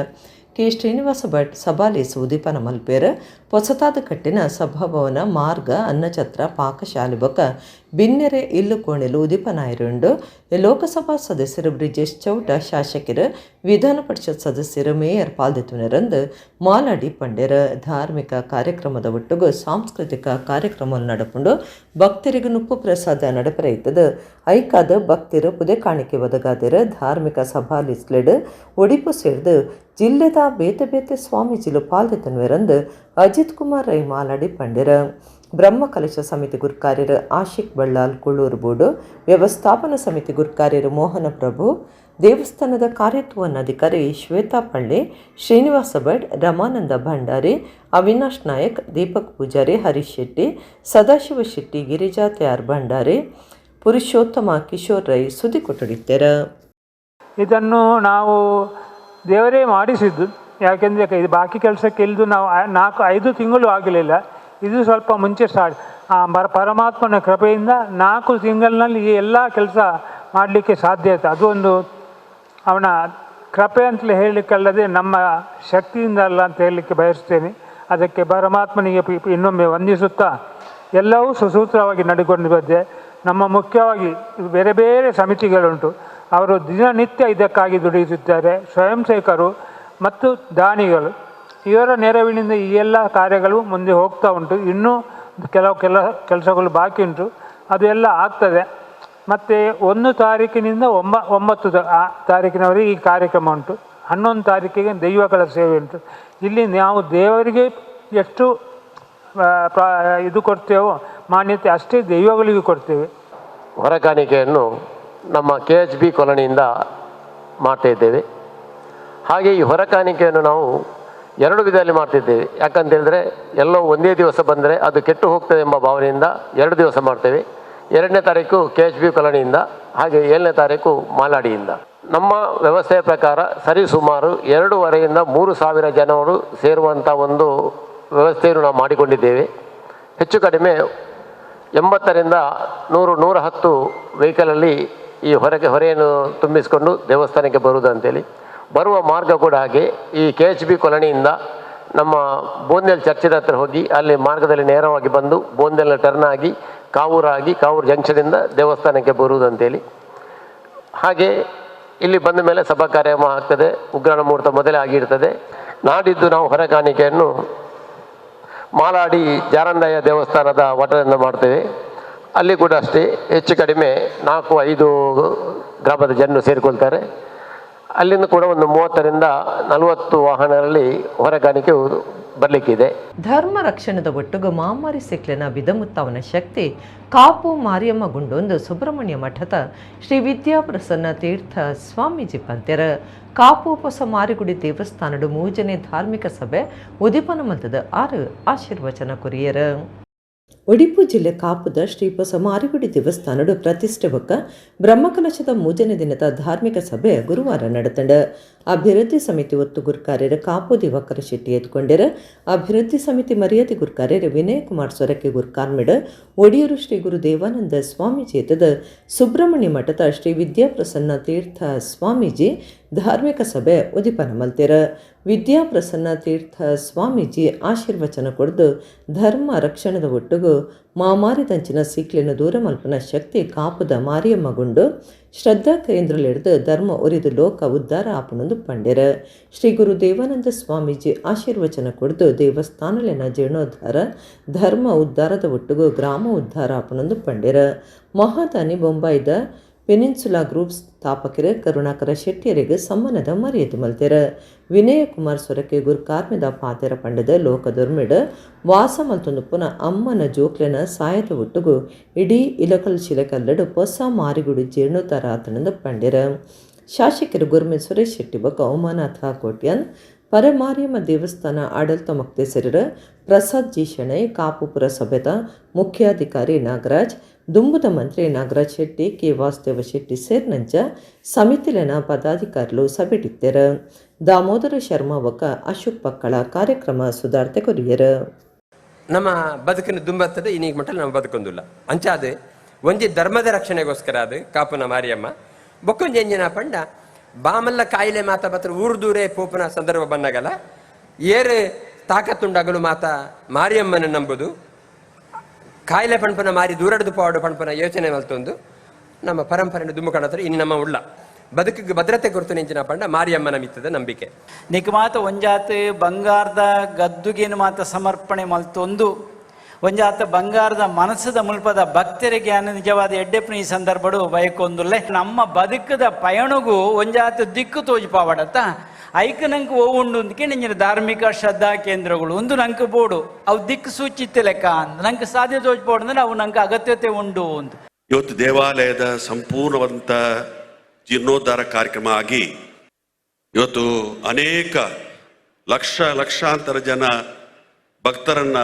A: ಕೆ ಶ್ರೀನಿವಾಸ ಭಟ್ ಸಭಾಲೇಸು ಉದೀಪನ ಮಲ್ಪೇರ ಹೊಸತಾದ ಕಟ್ಟಿನ ಸಭಾಭವನ ಮಾರ್ಗ ಅನ್ನಛತ್ರ ಪಾಕಶಾಲೆ ಬೊಕ ಬಿನ್ನೆರೆ ಇಲ್ಲು ಕೋಣೆಲು ಉದೀಪನಾಯಿರುಂಡು ಲೋಕಸಭಾ ಸದಸ್ಯರು ಬ್ರಿಜೇಶ್ ಚೌಟ ಶಾಸಕರು ವಿಧಾನ ಪರಿಷತ್ ಸದಸ್ಯರು ಮೇಯರ್ ಪಾಲ್ದೆತುನರಂದು ಮಾಲಾಡಿ ಪಂಡೆರ. ಧಾರ್ಮಿಕ ಕಾರ್ಯಕ್ರಮದ ಒಟ್ಟಿಗೂ ಸಾಂಸ್ಕೃತಿಕ ಕಾರ್ಯಕ್ರಮ ನಡಪುಂಡು ಭಕ್ತರಿಗೆ ನುಪ್ಪು ಪ್ರಸಾದ ನಡಪರೈತದ ಐಕಾದ ಭಕ್ತರು ಪುದೆ ಕಾಣಿಕೆ ಒದಗಾದಿರ ಧಾರ್ಮಿಕ ಸಭಾಲಿಸ್ಲೆಡ್ ಒಡಿಪು ಸೇರಿದು ಜಿಲ್ಲೆದ ಬೇತೆ ಬೇತೆ ಸ್ವಾಮೀಜಿಲು ಪಾಲ್ದೆತನ್ವೆರಂದು ಅಜಿತ್ ಕುಮಾರ್ ರೈ ಮಾಲಾಡಿ ಪಂಡೆರ. ಬ್ರಹ್ಮಕಲಶ ಸಮಿತಿ ಗುರ್ಕಾರ್ಯರು ಆಶಿಕ್ ಬಳ್ಳಾಲ್ ಕುಳ್ಳೂರು ಬೋಡು, ವ್ಯವಸ್ಥಾಪನಾ ಸಮಿತಿ ಗುರ್ಕಾರ್ಯರು ಮೋಹನ ಪ್ರಭು, ದೇವಸ್ಥಾನದ ಕಾರ್ಯತ್ವನಾಧಿಕಾರಿ ಶ್ವೇತಾ ಪಳ್ಳಿ, ಶ್ರೀನಿವಾಸ ಭಟ್, ರಮಾನಂದ ಭಂಡಾರಿ, ಅವಿನಾಶ್ ನಾಯಕ್, ದೀಪಕ್ ಪೂಜಾರಿ, ಹರೀಶ್ ಶೆಟ್ಟಿ, ಸದಾಶಿವ ಶೆಟ್ಟಿ, ಗಿರಿಜಾ ತ್ಯಾರ್ ಭಂಡಾರಿ, ಪುರುಷೋತ್ತಮ ಕಿಶೋರ್ ರೈ ಸುದ್ದಿ ಕೊಟ್ಟಡಿದ್ದಾರೆ.
G: ಇದನ್ನು ನಾವು ದೇವರೇ ಮಾಡಿಸಿದ್ದು, ಯಾಕೆಂದರೆ ಇದು ಬಾಕಿ ಕೆಲಸಕ್ಕೆ ಇಳಿದು ನಾವು 4-5 ತಿಂಗಳು ಆಗಲಿಲ್ಲ. ಇದು ಸ್ವಲ್ಪ ಮುಂಚೆ ಸ್ಟಾರ್ಟ್. ಪರಮಾತ್ಮನ ಕೃಪೆಯಿಂದ 4 ತಿಂಗಳಿನಲ್ಲಿ ಈ ಎಲ್ಲ ಕೆಲಸ ಮಾಡಲಿಕ್ಕೆ ಸಾಧ್ಯ ಆಯಿತು. ಅದು ಒಂದು ಅವನ ಕೃಪೆ ಅಂತಲೇ ಹೇಳಲಿಕ್ಕಲ್ಲದೆ ನಮ್ಮ ಶಕ್ತಿಯಿಂದ ಅಲ್ಲ ಅಂತ ಹೇಳಲಿಕ್ಕೆ ಬಯಸ್ತೇನೆ. ಅದಕ್ಕೆ ಪರಮಾತ್ಮನಿಗೆ ಇನ್ನೊಮ್ಮೆ ವಂದಿಸುತ್ತಾ ಎಲ್ಲವೂ ಸುಸೂತ್ರವಾಗಿ ನಡೆಕೊಂಡು ಬಂದೆ. ನಮ್ಮ ಮುಖ್ಯವಾಗಿ ಬೇರೆ ಬೇರೆ ಸಮಿತಿಗಳುಂಟು, ಅವರು ದಿನನಿತ್ಯ ಇದಕ್ಕಾಗಿ ದುಡಿಯುತ್ತಿದ್ದಾರೆ. ಸ್ವಯಂ ಸೇವಕರು ಮತ್ತು ದಾನಿಗಳು ಇವರ ನೆರವಿನಿಂದ ಈ ಎಲ್ಲ ಕಾರ್ಯಗಳು ಮುಂದೆ ಹೋಗ್ತಾ ಉಂಟು. ಇನ್ನೂ ಕೆಲವು ಕೆಲಸಗಳು ಬಾಕಿ ಉಂಟು, ಅದೆಲ್ಲ ಆಗ್ತದೆ. ಮತ್ತು 1 ತಾರೀಕಿನಿಂದ 9 ತಾರೀಕಿನವರೆಗೆ ಈ ಕಾರ್ಯಕ್ರಮ ಉಂಟು. 11 ತಾರೀಕಿಗೆ ದೈವಗಳ ಸೇವೆ ಉಂಟು. ಇಲ್ಲಿ ನಾವು ದೇವರಿಗೆ ಎಷ್ಟು ಇದು ಕೊಡ್ತೇವೋ ಮಾನ್ಯತೆ ಅಷ್ಟೇ ದೈವಗಳಿಗೂ ಕೊಡ್ತೇವೆ.
H: ಹೊರಕಾಣಿಕೆಯನ್ನು ನಮ್ಮ KHB ಕಾಲೋನಿಯಿಂದ ಮಾಡ್ತಾ ಇದ್ದೇವೆ. ಹಾಗೆ ಈ ಹೊರಕಾಣಿಕೆಯನ್ನು ನಾವು 2 ವಿಧದಲ್ಲಿ ಮಾಡ್ತಿದ್ದೇವೆ. ಯಾಕಂತೇಳಿದ್ರೆ ಎಲ್ಲವೂ ಒಂದೇ ದಿವಸ ಬಂದರೆ ಅದು ಕೆಟ್ಟು ಹೋಗ್ತದೆ ಎಂಬ ಭಾವನೆಯಿಂದ 2 ದಿವಸ ಮಾಡ್ತೇವೆ. 2ನೇ ತಾರೀಕು KHB ಕಾಲೋನಿಯಿಂದ, ಹಾಗೆ 7ನೇ ತಾರೀಕು ಮಾಲಾಡಿಯಿಂದ. ನಮ್ಮ ವ್ಯವಸ್ಥೆಯ ಪ್ರಕಾರ ಸರಿಸುಮಾರು 2,500ರಿಂದ 3,000 ಜನರು ಸೇರುವಂಥ ಒಂದು ವ್ಯವಸ್ಥೆಯನ್ನು ನಾವು ಮಾಡಿಕೊಂಡಿದ್ದೇವೆ. ಹೆಚ್ಚು ಕಡಿಮೆ 80ರಿಂದ 100-110 ವೆಹಿಕಲಲ್ಲಿ ಈ ಹೊರೆಯನ್ನು ತುಂಬಿಸಿಕೊಂಡು ದೇವಸ್ಥಾನಕ್ಕೆ ಬರುವುದು ಅಂತೇಳಿ. ಬರುವ ಮಾರ್ಗ ಕೂಡ ಹಾಗೆ ಈ KHB ಕಾಲೋನಿಯಿಂದ ನಮ್ಮ ಬೋಂದೇಲ್ ಚರ್ಚಿನ ಹತ್ರ ಹೋಗಿ ಅಲ್ಲಿ ಮಾರ್ಗದಲ್ಲಿ ನೇರವಾಗಿ ಬಂದು ಬೋಂದೇಲ್ನ ಟರ್ನ್ ಆಗಿ ಕಾವೂರು ಜಂಕ್ಷನಿಂದ ದೇವಸ್ಥಾನಕ್ಕೆ ಬರುವುದಂತೇಳಿ. ಹಾಗೆ ಇಲ್ಲಿ ಬಂದ ಮೇಲೆ ಸಭಾ ಕಾರ್ಯಕ್ರಮ ಆಗ್ತದೆ. ಉಗ್ರಾಣ ಮುಹೂರ್ತ ಮೊದಲೇ ಆಗಿರ್ತದೆ. ನಾಡಿದ್ದು ನಾವು ಹೊರಕಾಣಿಕೆಯನ್ನು ಮಾಲಾಡಿ ಜಾರಂಡಯ್ಯ ದೇವಸ್ಥಾನದ ವಟದಿಂದ ಮಾಡ್ತೇವೆ. ಅಲ್ಲಿ ಕೂಡ ಅಷ್ಟೇ ಹೆಚ್ಚು ಕಡಿಮೆ 4-5 ಗ್ರಾಮದ ಜನರು ಸೇರಿಕೊಳ್ತಾರೆ. ಅಲ್ಲಿಂದ ಕೂಡ ಒಂದು 30ರಿಂದ 40 ವಾಹನಗಳಲ್ಲಿ ಹೊರಕಾಣಿಕೆ ಬರಲಿಕ್ಕಿದೆ.
A: ಧರ್ಮ ರಕ್ಷಣದ ಒಟ್ಟಿಗೆ ಮಾಮಾರಿ ಸಿಕ್ಲಿನ ಬಿದಮುತ್ತವನ ಶಕ್ತಿ ಕಾಪು ಮಾರಿಯಮ್ಮ ಗುಂಡೊಂದು ಸುಬ್ರಹ್ಮಣ್ಯ ಮಠದ ಶ್ರೀ ವಿದ್ಯಾಪ್ರಸನ್ನ ತೀರ್ಥ ಸ್ವಾಮೀಜಿ ಪಂತ್ಯರ ಕಾಪು ಹೊಸ ಮಾರಿಗುಡಿ ದೇವಸ್ಥಾನದ 3ನೇ ಧಾರ್ಮಿಕ ಸಭೆ ಉದಿಪನ ಮತದ 6 ಆಶೀರ್ವಚನ ಕೊರಿಯರ. ಉಡುಪಿ ಜಿಲ್ಲೆ ಕಾಪುದ ಶ್ರೀ ಹೊಸ ಮಾರಿಗುಡಿ ದೇವಸ್ಥಾನದ ಪ್ರತಿಷ್ಠೆ ಬೊಕ್ಕ ಬ್ರಹ್ಮಕಲಶದ 3ನೇ ದಿನದ ಧಾರ್ಮಿಕ ಸಭೆ ಗುರುವಾರ ನಡೆತಂಡ. ಅಭಿವೃದ್ಧಿ ಸಮಿತಿ ಒತ್ತು ಗುರುಕಾರ್ಯರ ಕಾಪು ದಿವಾಕರ ಶೆಟ್ಟಿ ಎತ್ಕೊಂಡಿರ. ಅಭಿವೃದ್ಧಿ ಸಮಿತಿ ಮರ್ಯಾದೆ ಗುರುಕಾರ್ಯರ ವಿನಯ್ ಕುಮಾರ್ ಸೊರಕೆ ಗುರುಕಾರ್ಮಿಡ. ಒಡಿಯೂರು ಶ್ರೀ ಗುರು ದೇವಾನಂದ ಸ್ವಾಮೀಜಿ ಎತ್ತದ ಸುಬ್ರಹ್ಮಣ್ಯ ಮಠದ ಶ್ರೀ ವಿದ್ಯಾಪ್ರಸನ್ನ ತೀರ್ಥ ಸ್ವಾಮೀಜಿ ಧಾರ್ಮಿಕ ಸಭೆ ಉದಿಪನ ಮಲ್ತಿರ. ವಿದ್ಯಾಪ್ರಸನ್ನ ತೀರ್ಥ ಸ್ವಾಮೀಜಿ ಆಶೀರ್ವಚನ ಕೊಡ್ದು ಧರ್ಮ ರಕ್ಷಣದ ಒಟ್ಟಿಗೂ ಮಾಮಾರಿದಂಚಿನ ಸಿಕ್ಲಿನ ದೂರ ಮಲ್ಪನ ಶಕ್ತಿ ಕಾಪುದ ಮಾರಿಯಮ್ಮ ಗುಂಡು ಶ್ರದ್ಧಾ ಕೇಂದ್ರಲಿಡ್ದು ಧರ್ಮ ಉರಿದು ಲೋಕ ಉದ್ಧಾರ ಆಪನೊಂದು ಪಂಡ್ಯರ. ಶ್ರೀ ಗುರು ದೇವಾನಂದ ಸ್ವಾಮೀಜಿ ಆಶೀರ್ವಚನ ಕೊಡ್ದು ದೇವಸ್ಥಾನಲಿನ ಜೀರ್ಣೋದ್ಧಾರ ಧರ್ಮ ಉದ್ಧಾರದ ಒಟ್ಟಿಗೂ ಗ್ರಾಮ ಉದ್ಧಾರ ಆಪನೊಂದು ಪಂಡ್ಯರ. ಮಹಾದಾನಿ ಬೊಂಬಾಯಿದ ಪೆನಿನ್ಸುಲಾ ಗ್ರೂಪ್ ಸ್ಥಾಪಕರ ಕರುಣಾಕರ ಶೆಟ್ಟಿಯರಿಗೆ ಸಮ್ಮಾನದ ಮರ್ಯಾದೆ ಮಲ್ತಿರ. ವಿನಯ ಕುಮಾರ್ ಸೊರಕೆ ಗುರುಕಾರ್ಮಿದ ಪಾತೆರ ಪಂಡದ ಲೋಕದುರ್ಮಿಡ ವಾಸ ಮಲ್ತೊಂದು ಪುನಃ ಅಮ್ಮನ ಜೋಕ್ಲೆನ ಸಾಯದ ಒಟ್ಟಿಗೂ ಇಡೀ ಇಲಕಲ್ ಶಿಲಕಲ್ಲಡು ಹೊಸ ಮಾರಿಗುಡಿ ಜೀರ್ಣೋದ್ಧಾರ ಆತನಂದ ಪಂಡ್ಯರ. ಶಾಸಕರು ಗುರುಮೆ ಸುರೇಶ್ ಶೆಟ್ಟಿ ಬೊಕ್ಕ ಅವಮಾನಾಥ ಕೋಟ್ಯನ್ ಪರಮಾರಿಯಮ್ಮ ದೇವಸ್ಥಾನ ಆಡಳಿತ ಮುಕ್ತೇಸರರ ಪ್ರಸಾದ್ ಜಿ ಶೆಣೈ ಕಾಪು ಪುರಸಭೆದ ಮುಖ್ಯಾಧಿಕಾರಿ ನಾಗರಾಜ್ ದುಂಬುದ ಮಂತ್ರಿ ನಾಗರಾಜ್ ಶೆಟ್ಟಿ ಕೆ ವಾಸುದೇವ ಶೆಟ್ಟಿ ಸೇರ್ನಂಚ ಸಮಿತಿಲಿನ ಪದಾಧಿಕಾರಿಗಳು ಸಭೆಟಿತ್ತೇರ. ದಾಮೋದರ ಶರ್ಮಾ ಬೊಕ್ಕ ಅಶೋಕ್ ಪಕ್ಕಳ ಕಾರ್ಯಕ್ರಮ ಸುಧಾರ್ತೆ ಕೊರಿಯರ.
I: ನಮ್ಮ ಬದುಕಿನ ದುಂಬತ್ತದ ಇನ್ನೀಗ ಮಟ್ಟಲ್ಲಿ ನಾವು ಬದುಕೊಂದಿಲ್ಲ ಅಂಚಾದ ಒಂಜಿ ಧರ್ಮದ ರಕ್ಷಣೆಗೋಸ್ಕರ ಅದು ಕಾಪುನ ಮಾರಿಯಮ್ಮ ಬೊಕ್ಕೊಂಜಿ ಎಂಜಿನ ಪಂಡ ಬಾಮಲ್ಲ ಕಾಯಿಲೆ ಮಾತ ಬತ್ರ ಊರು ದೂರೇ ಪೋಪನ ಸಂದರ್ಭ ಬಂದಾಗಲ್ಲ ಏರು ತಾಕತ್ತುಂಡಗಳು ಮಾತ ಮಾರಿಯಮ್ಮನ ನಂಬುದು ಕಾಯಿಲೆ ಪಣಪನ ಮಾರಿ ದೂರಡ್ದು ಪಾಡು ಪಣಪನ ಯೋಚನೆ ಮಲ್ತೊಂದು ನಮ್ಮ ಪರಂಪರೆ ದುಮ್ಮಕಣತ್ರ ಇನ್ನು ನಮ್ಮ ಉಳ್ಳ ಬದುಕಿಗೆ ಭದ್ರತೆ ಕೊರತು ನೆಂಚಿನ ಪಂಡ ಮಾರಿಯಮ್ಮನ ಮಿತ್ತದ ನಂಬಿಕೆ
J: ನಿಕ್ ಮಾತ ಒಂಜಾತ ಬಂಗಾರದ ಗದ್ದುಗೇನು ಮಾತ ಸಮರ್ಪಣೆ ಮಲ್ತೊಂದು ಒಂಜಾತ ಬಂಗಾರದ ಮನಸ್ಸದ ಮುಲ್ಪದ ಭಕ್ತರಿಗೆ ನಿಜವಾದ ಎಡ್ಡೆಪ್ನ ಈ ಸಂದರ್ಭಡು ಬಯಕೊಂದುಲ್ಲೆ ನಮ್ಮ ಬದುಕದ ಪಯಣಗೂ ಒಂಜಾತ ದಿಕ್ಕು ತೋಜಿಪಾವಡತ್ತ ಐಕ ನಂಗೆ ಓವುಂಡುಂದಕ್ಕೆ ನೆಂಜಿನ ಧಾರ್ಮಿಕ ಶ್ರದ್ಧಾ ಕೇಂದ್ರಗಳು ಒಂದು ನಂಗೆ ಬೋಡು ಅವು ದಿಕ್ಕು ಸೂಚಿತ ಲೆಕ್ಕ ಅಂತ ನಂಗೆ ಸಾಧ್ಯ ತೋಜಿಪಾವಡು ಅಂದ್ರೆ ಅವು ನಂಗೆ ಅಗತ್ಯತೆ ಉಂಡು ಅಂತ.
K: ಇವತ್ತು ದೇವಾಲಯದ ಸಂಪೂರ್ಣವಂತ ಜೀರ್ಣೋದ್ಧಾರ ಕಾರ್ಯಕ್ರಮ ಆಗಿ ಇವತ್ತು ಅನೇಕ ಲಕ್ಷಾಂತರ ಜನ ಭಕ್ತರನ್ನ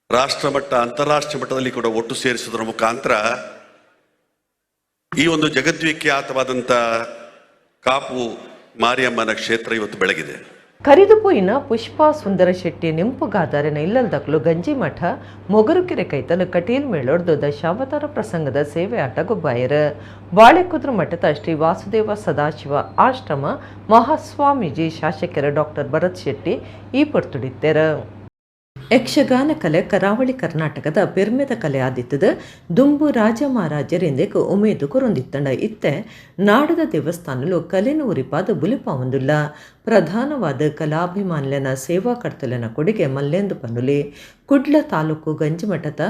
K: ರಾಷ್ಟ್ರಮಟ್ಟ ಅಂತಾರಾಷ್ಟ್ರೀಯ ಮಟ್ಟದಲ್ಲಿ ಕೂಡ ಒಟ್ಟು ಸೇರಿಸುವುದರ ಮುಖಾಂತರ ಈ ಒಂದು ಜಗದ್ವಿಖ್ಯಾತವಾದಂಥ ಕಾಪು ಮಾರಿಯಮ್ಮನ ಕ್ಷೇತ್ರ ಇವತ್ತು ಬೆಳಗಿದೆ.
A: ಕರಿದುಪೋಯಿನ ಪುಷ್ಪಾ ಸುಂದರ ಶೆಟ್ಟಿ ನಿಂಪುಗಾದರೆನ ಇಲ್ಲಲ್ದಕ್ಲು ಗಂಜಿಮಠ ಮೊಗರುಕೆರೆ ಕೈತಲು ಕಟೀಲ್ ಮೇಳೊಡ್ದು ದಶಾವತಾರ ಪ್ರಸಂಗದ ಸೇವೆ ಆಟ ಗೊಬ್ಬಾಯರ ಬಾಳೆಕುದ್ರ ಮಠದ ಶ್ರೀ ವಾಸುದೇವ ಸದಾಶಿವ ಆಶ್ರಮ ಮಹಾಸ್ವಾಮೀಜಿ ಶಾಸಕರ ಡಾಕ್ಟರ್ ಭರತ್ ಶೆಟ್ಟಿ ಈ ಪೊರ್ತುಡಿತ್ತೆರ. ಯಕ್ಷಗಾನ ಕಲೆ ಕರಾವಳಿ ಕರ್ನಾಟಕದ ಪೆರ್ಮೆದ ಕಲೆ ಆದಿತ್ತದ ದುಂಬು ರಾಜ ಮಹಾರಾಜರಿಂದೆಕ್ ಉಮೇದು ಕೊರೊಂದಿತ್ತಂಡ ಇತ್ತೆ ನಾಡದ ದೇವಸ್ಥಾನಲು ಕಲೆನು ಉರಿಪಾದ ಬುಲಿಪ ಒಂದುಲ್ಲ ಪ್ರಧಾನವಾದ ಕಲಾಭಿಮಾನ್ಯನ ಸೇವಾ ಕರ್ತಲನ ಕೊಡುಗೆ ಮಲ್ಲೆಂದು ಪನ್ನುಲಿ. ಕುಡ್ಲ ತಾಲೂಕು ಗಂಜಿಮಠದ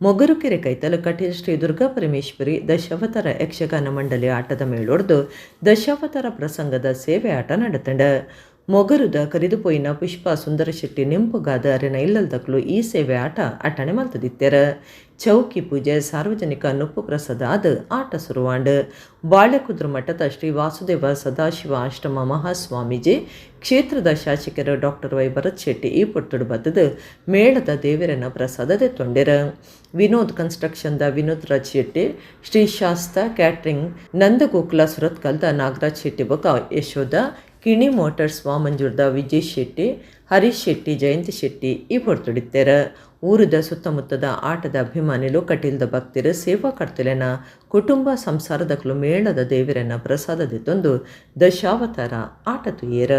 A: ಮೊಗರುಕೆರೆ ಕೈತಲು ಕಟೀಲ್ ಶ್ರೀ ದುರ್ಗಾ ಪರಮೇಶ್ವರಿ ದಶಾವತಾರ ಯಕ್ಷಗಾನ ಮಂಡಳಿ ಆಟದ ಮೇಳೊಡ್ದು ದಶಾವತಾರ ಪ್ರಸಂಗದ ಸೇವೆ ಆಟ ನಡೆತಂಡ. ಮೊಗರುದ ಕರಿದುಪೋಯಿನ ಪುಷ್ಪಾ ಸುಂದರ ಶೆಟ್ಟಿ ನಿಂಪುಗಾದ ಅರೆನ ಇಲ್ಲಲ್ದಕ್ಲು ಈ ಸೇವೆ ಆಟ ಅಟಣೆ ಮಲ್ತದಿತ್ತೆರ. ಚೌಕಿ ಪೂಜೆ ಸಾರ್ವಜನಿಕ ನುಪ್ಪು ಪ್ರಸಾದ ಆದ ಆಟ ಸುರುವಾಂಡ್. ಬಾಳೆಕುದ್ರ ಮಠದ ಶ್ರೀ ವಾಸುದೇವ ಸದಾಶಿವ ಆಶ್ರಮ ಮಹಾಸ್ವಾಮೀಜಿ ಕ್ಷೇತ್ರದ ಶಾಸಕರು ಡಾಕ್ಟರ್ ವೈ ಭರತ್ ಶೆಟ್ಟಿ ಈ ಪೊರ್ತುಡು ಬತ್ತದ ಮೇಳದ ದೇವರನ ಪ್ರಸಾದ ತೆತ್ತೊಂಡೆರ. ವಿನೋದ್ ಕನ್ಸ್ಟ್ರಕ್ಷನ್ದ ವಿನೋದ್ ರಾಜ್ ಶೆಟ್ಟಿ, ಶ್ರೀ ಶಾಸ್ತ ಕ್ಯಾಟ್ರಿಂಗ್ ನಂದಗೋಕುಲ ಸುರತ್ಕಲ್ದ ನಾಗರಾಜ್ ಶೆಟ್ಟಿ ಬೊಕ ಯಶೋಧ, ಕಿಣಿ ಮೋಟರ್ಸ್ ವಾಮಂಜೂರ್ದ ವಿಜಯ್ ಶೆಟ್ಟಿ, ಹರೀಶ್ ಶೆಟ್ಟಿ, ಜಯಂತಿ ಶೆಟ್ಟಿ ಈ ಪೊರ್ತುಡಿತ್ತೆರ. ಊರದ ಸುತ್ತಮುತ್ತದ ಆಟದ ಅಭಿಮಾನಿಗಳು ಕಟೀಲ್ದ ಭಕ್ತಿರು ಸೇವಾ ಕರ್ತಲೆನ ಕುಟುಂಬ ಸಂಸಾರದಕ್ಲು ಮೇಳದ ದೇವರನ್ನ ಪ್ರಸಾದದಿತ್ತೊಂದು ದಶಾವತಾರ ಆಟ ತುಯ್ಯರ.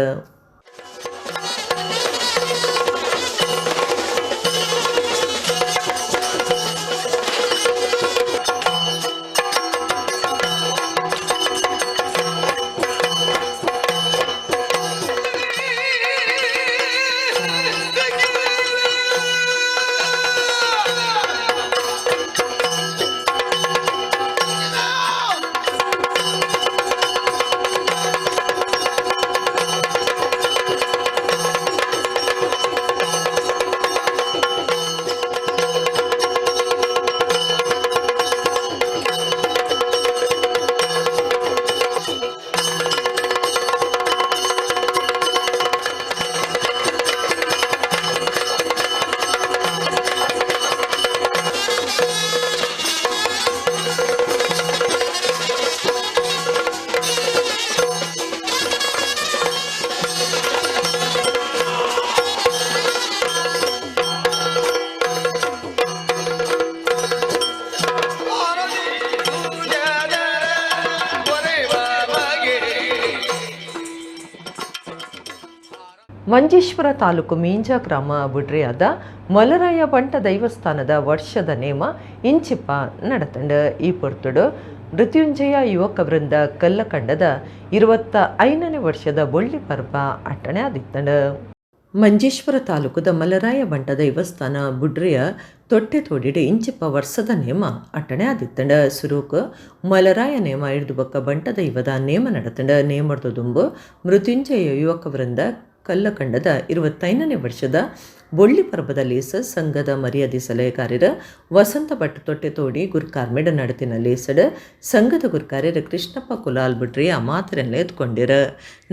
A: ಮಂಜೇಶ್ವರ ತಾಲೂಕು ಮೀಂಜ ಗ್ರಾಮ ಬುಡ್ರಿಯಾದ ಮಲರಾಯ ಬಂಟ ದೈವಸ್ಥಾನದ ವರ್ಷದ ನೇಮ ಇಂಚಿಪ್ಪ ನಡೆತಂಡ. ಈ ಪೊರ್ತುಡು ಮೃತ್ಯುಂಜಯ ಯುವಕ ವೃಂದ ಕಲ್ಲಕಂಡದ 25ನೇ ವರ್ಷದ ಬೊಳ್ಳಿ ಪರ್ವ ಅಟ್ಟಣೆ ಆದಿತ್ತಂಡ. ಮಂಜೇಶ್ವರ ತಾಲೂಕದ ಮಲರಾಯ ಬಂಟ ದೈವಸ್ಥಾನ ಬುಡ್ರಿಯ ತೊಟ್ಟೆ ತೋಡಿಡೆ ಇಂಚಿಪ್ಪ ವರ್ಷದ ನೇಮ ಅಟ್ಟಣೆ ಆದಿತ್ತಂಡ. ಸುರೂಕು ಮಲರಾಯ ನೇಮ ಹಿಡಿದು ಬೊಕ್ಕ ಬಂಟ ದೈವದ ನೇಮ ನಡೆತಂಡ. ನೇಮರ್ದು ದುಂಬು ಮೃತ್ಯುಂಜಯ ಯುವಕ ವೃಂದ ಕಲ್ಲಕಂಡದ 25ನೇ ವರ್ಷದ ಬೊಳ್ಳಿ ಪರ್ವದ ಲೇಸ ಸಂಘದ ಮರ್ಯಾದೆ ಸಲಹೆಗಾರರ ವಸಂತ ಭಟ್ ತೊಟ್ಟೆ ತೋಡಿ ಗುರ್ಕಾರ್ಮೆಡ್ ನಡತಿನ ಲೇಸಡ್ ಸಂಘದ ಗುರ್ಕಾರ್ಯರ ಕೃಷ್ಣಪ್ಪ ಕುಲಾಲ್ ಬಿಡ್ರಿ ಮಾತರೆಲ್ಲ ಎತ್ಕೊಂಡಿರ.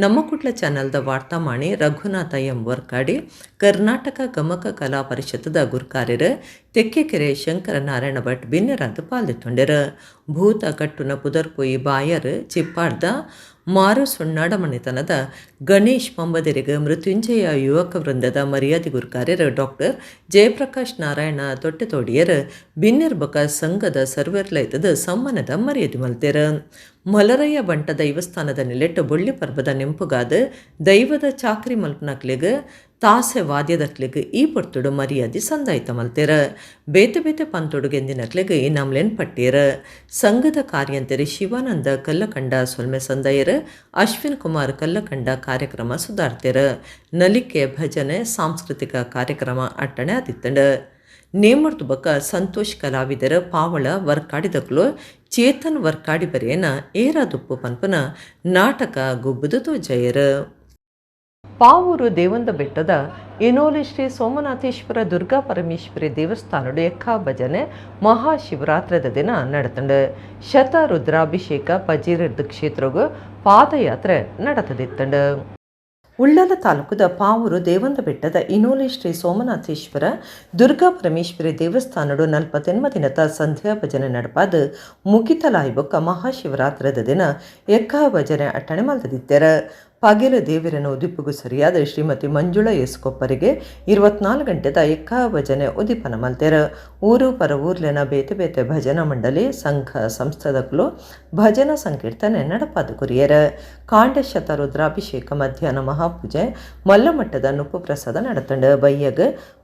A: ನಮ್ಮ ಕುಟ್ಲ ಚಾನಲ್ದ ವಾರ್ತಾಮಾಣಿ ರಘುನಾಥ ಎಂ ವರ್ಕಾಡಿ, ಕರ್ನಾಟಕ ಗಮಕ ಕಲಾ ಪರಿಷತ್ತದ ಗುರ್ಕಾರ್ಯರ ತೆಕ್ಕೆಕೆರೆ ಶಂಕರ ನಾರಾಯಣ ಭಟ್ ಬಿನ್ನೆರಾದ ಪಾಲ್ದೆತ್ತೊಂಡೆರ. ಭೂತ ಕಟ್ಟುನ ಪುದರ್ಪೊಯಿ ಬಾಯರ್ ಚಿಪ್ಪಾಡ್ದ ಮಾರು ಸುಣ್ಣಾಡ ಮನೆತನದ ಗಣೇಶ್ ಪಂಬದೆರೆಗ ಮೃತ್ಯುಂಜಯ ಯುವಕ ವೃಂದದ ಮರ್ಯಾದೆ ಗುರ್ಕಾರ್ಯರ ಡಾಕ್ಟರ್ ಜಯಪ್ರಕಾಶ್ ನಾರಾಯಣ ತೊಟ್ಟೆತೋಡಿಯರ ಬಿನ್ನೆರ್ ಬಕ ಸಂಘದ ಸರ್ವರ್ಲೈತದ ಸಮ್ಮಾನದ ಮರ್ಯಾದೆ ಮಲ್ತೆರ. ಮಲರಯ್ಯ ಬಂಟ ದೈವಸ್ಥಾನದ ನೆಲೆಟ್ಟು ಬೊಳ್ಳಿ ಪರ್ವದ ನೆಂಪುಗಾದ ದೈವದ ಚಾಕ್ರಿ ಮಲ್ಪನಕ್ಲಿಗ ತಾಸೆ ವಾದ್ಯದಕ್ಲಿಗ ಈ ಪೊರ್ತುಡು ಮರ್ಯಾದೆ ಸಂದಾಯ್ತ ಮಲ್ತೆರ. ಬೇತೆ ಬೇತೆ ಪಂತೊಡುಗೆಂದಿನಕ್ಲಿಗ ಈ ನಮ್ಲೆನ್ ಪಟ್ಟಿಯರ. ಸಂಘದ ಕಾರ್ಯಂತರಿ ಶಿವಾನಂದ ಕಲ್ಲಕಂಡ ಸೊಲ್ಮೆ ಸಂದಾಯರ, ಅಶ್ವಿನ್ ಕುಮಾರ್ ಕಲ್ಲಕಂಡ ಕಾರ್ಯಕ್ರಮ ಸುಧಾರ್ತೆರ. ನಲಿಕೆ ಭಜನೆ ಸಾಂಸ್ಕೃತಿಕ ಕಾರ್ಯಕ್ರಮ ಅಟ್ಟಣೆ ಆದಿತ್ತಂಡ. ನೇಮರ್ದು ಬಕ ಸಂತೋಷ್ ಕಲಾವಿದರ ಪಾವಳ ವರ್ಕಾಡಿದಕ್ಲು ಚೇತನ್ ವರ್ಕಾಡಿ ಬರೆಯನ ಏರಾದುಪ್ಪು ಪನ್ಪನ ನಾಟಕ ಗುಬ್ಬುದು ತೋಜಯರ. ಪಾವೂರು ದೇವಂದ ಬೆಟ್ಟದ ಇನೋಲಿ ಶ್ರೀ ಸೋಮನಾಥೇಶ್ವರ ದುರ್ಗಾ ಪರಮೇಶ್ವರಿ ದೇವಸ್ಥಾನಡು ಎಕ್ಕ ಭಜನೆ ಮಹಾಶಿವರಾತ್ರಿದ ದಿನ ನಡೆತಂಡ. ಶತ ರುದ್ರಾಭಿಷೇಕ ಪಜೀರಿರ್ದ ಕ್ಷೇತ್ರಗೂ ಪಾದಯಾತ್ರೆ ನಡೆತದಿತ್ತಂಡ. ಉಳ್ಳಾಲ ತಾಲೂಕದ ಪಾವೂರು ದೇವಂದ ಬೆಟ್ಟದ ಇನೋಲಿ ಶ್ರೀ ಸೋಮನಾಥೇಶ್ವರ ದುರ್ಗಾ ಪರಮೇಶ್ವರಿ ದೇವಸ್ಥಾನಡು 48 ದಿನದ ಸಂಧ್ಯಾ ಭಜನೆ ನಡಪಾದ ಮುಗಿತಲಾಯ್ಬೊಕ್ಕ ಮಹಾಶಿವರಾತ್ರಿದ ದಿನ ಎಕ್ಕ ಭಜನೆ ಅಟ್ಟಣೆ ಮಲ್ತದಿತ್ತೆರ. ಪಗಿಲ ದೇವರನ ಉದಿಪಿಗೂ ಸರಿಯಾದ ಶ್ರೀಮತಿ ಮಂಜುಳಾ ಎಸ್ಕೊಪ್ಪರಿಗೆ 24 ಗಂಟೆದ ಎಕ್ಕ ಭಜನೆ ಉದಿಪನ ಮಲ್ತೆರ. ಊರು ಪರ ಊರ್ಲೆನ ಬೇತೆ ಬೇತೆ ಭಜನಾ ಮಂಡಳಿ ಸಂಘ ಸಂಸ್ಥದಕ್ಕೂ ಭಜನಾ ಸಂಕೀರ್ತನೆ ನಡಪಾದ ಕುರಿಯರ. ಕಾಂಡ ಶತರುದ್ರಾಭಿಷೇಕ ಮಧ್ಯಾಹ್ನ ಮಹಾಪೂಜೆ ಮಲ್ಲಮಟ್ಟದ ನುಪ್ಪು ಪ್ರಸಾದ ನಡತಂಡ. ಬಯ್ಯಗ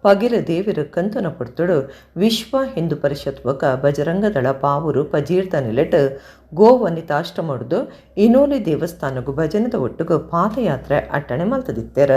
A: ಪಗಿಲ ದೇವಿರ ಕಂತನ ಪುಡ್ತುಡು ವಿಶ್ವ ಹಿಂದೂ ಪರಿಷತ್ ಒಗ ಬಜರಂಗದಳ ಪಾವೂರು ಪಜೀರ್ದ ನಿಲೆಟ್ ಗೋ ವನಿತಾಷ್ಟಮಡ್ದು ಇನೋಲಿ ದೇವಸ್ಥಾನಗೂ ಭಜನದ ಒಟ್ಟಿಗೂ ಪಾದಯಾತ್ರೆ ಅಟ್ಟಣೆ ಮಲ್ತದಿತ್ತೆರ.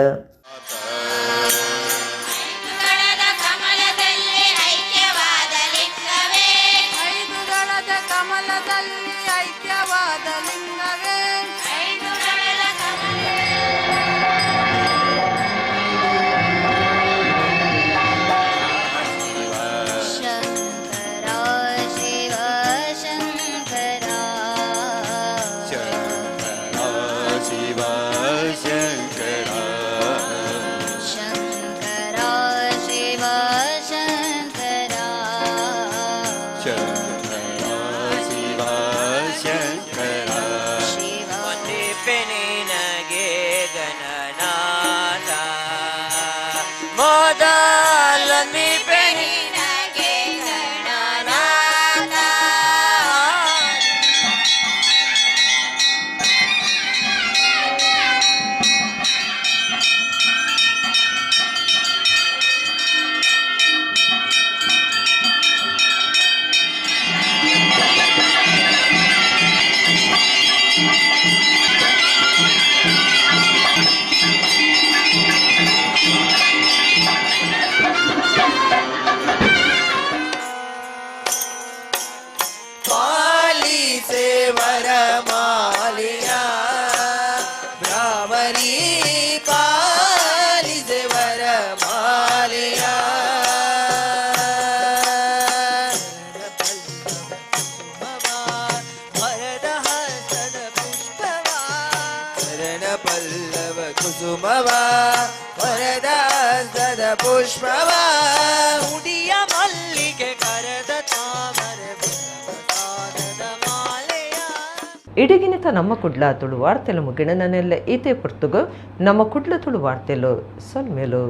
A: ಇಡಗಿನಿತ ನಮ್ಮ ಕುಡ್ಲ ತುಳು ವಾರ್ತೆಲು ಮುಗಿಣನೆಲ್ಲ ಈತೆ ಪುರ್ತುಗು ನಮ್ಮ ಕುಡ್ಲ ತುಳು ವಾರ್ತೆಲು ಸೊಲ್ಮೇಲು.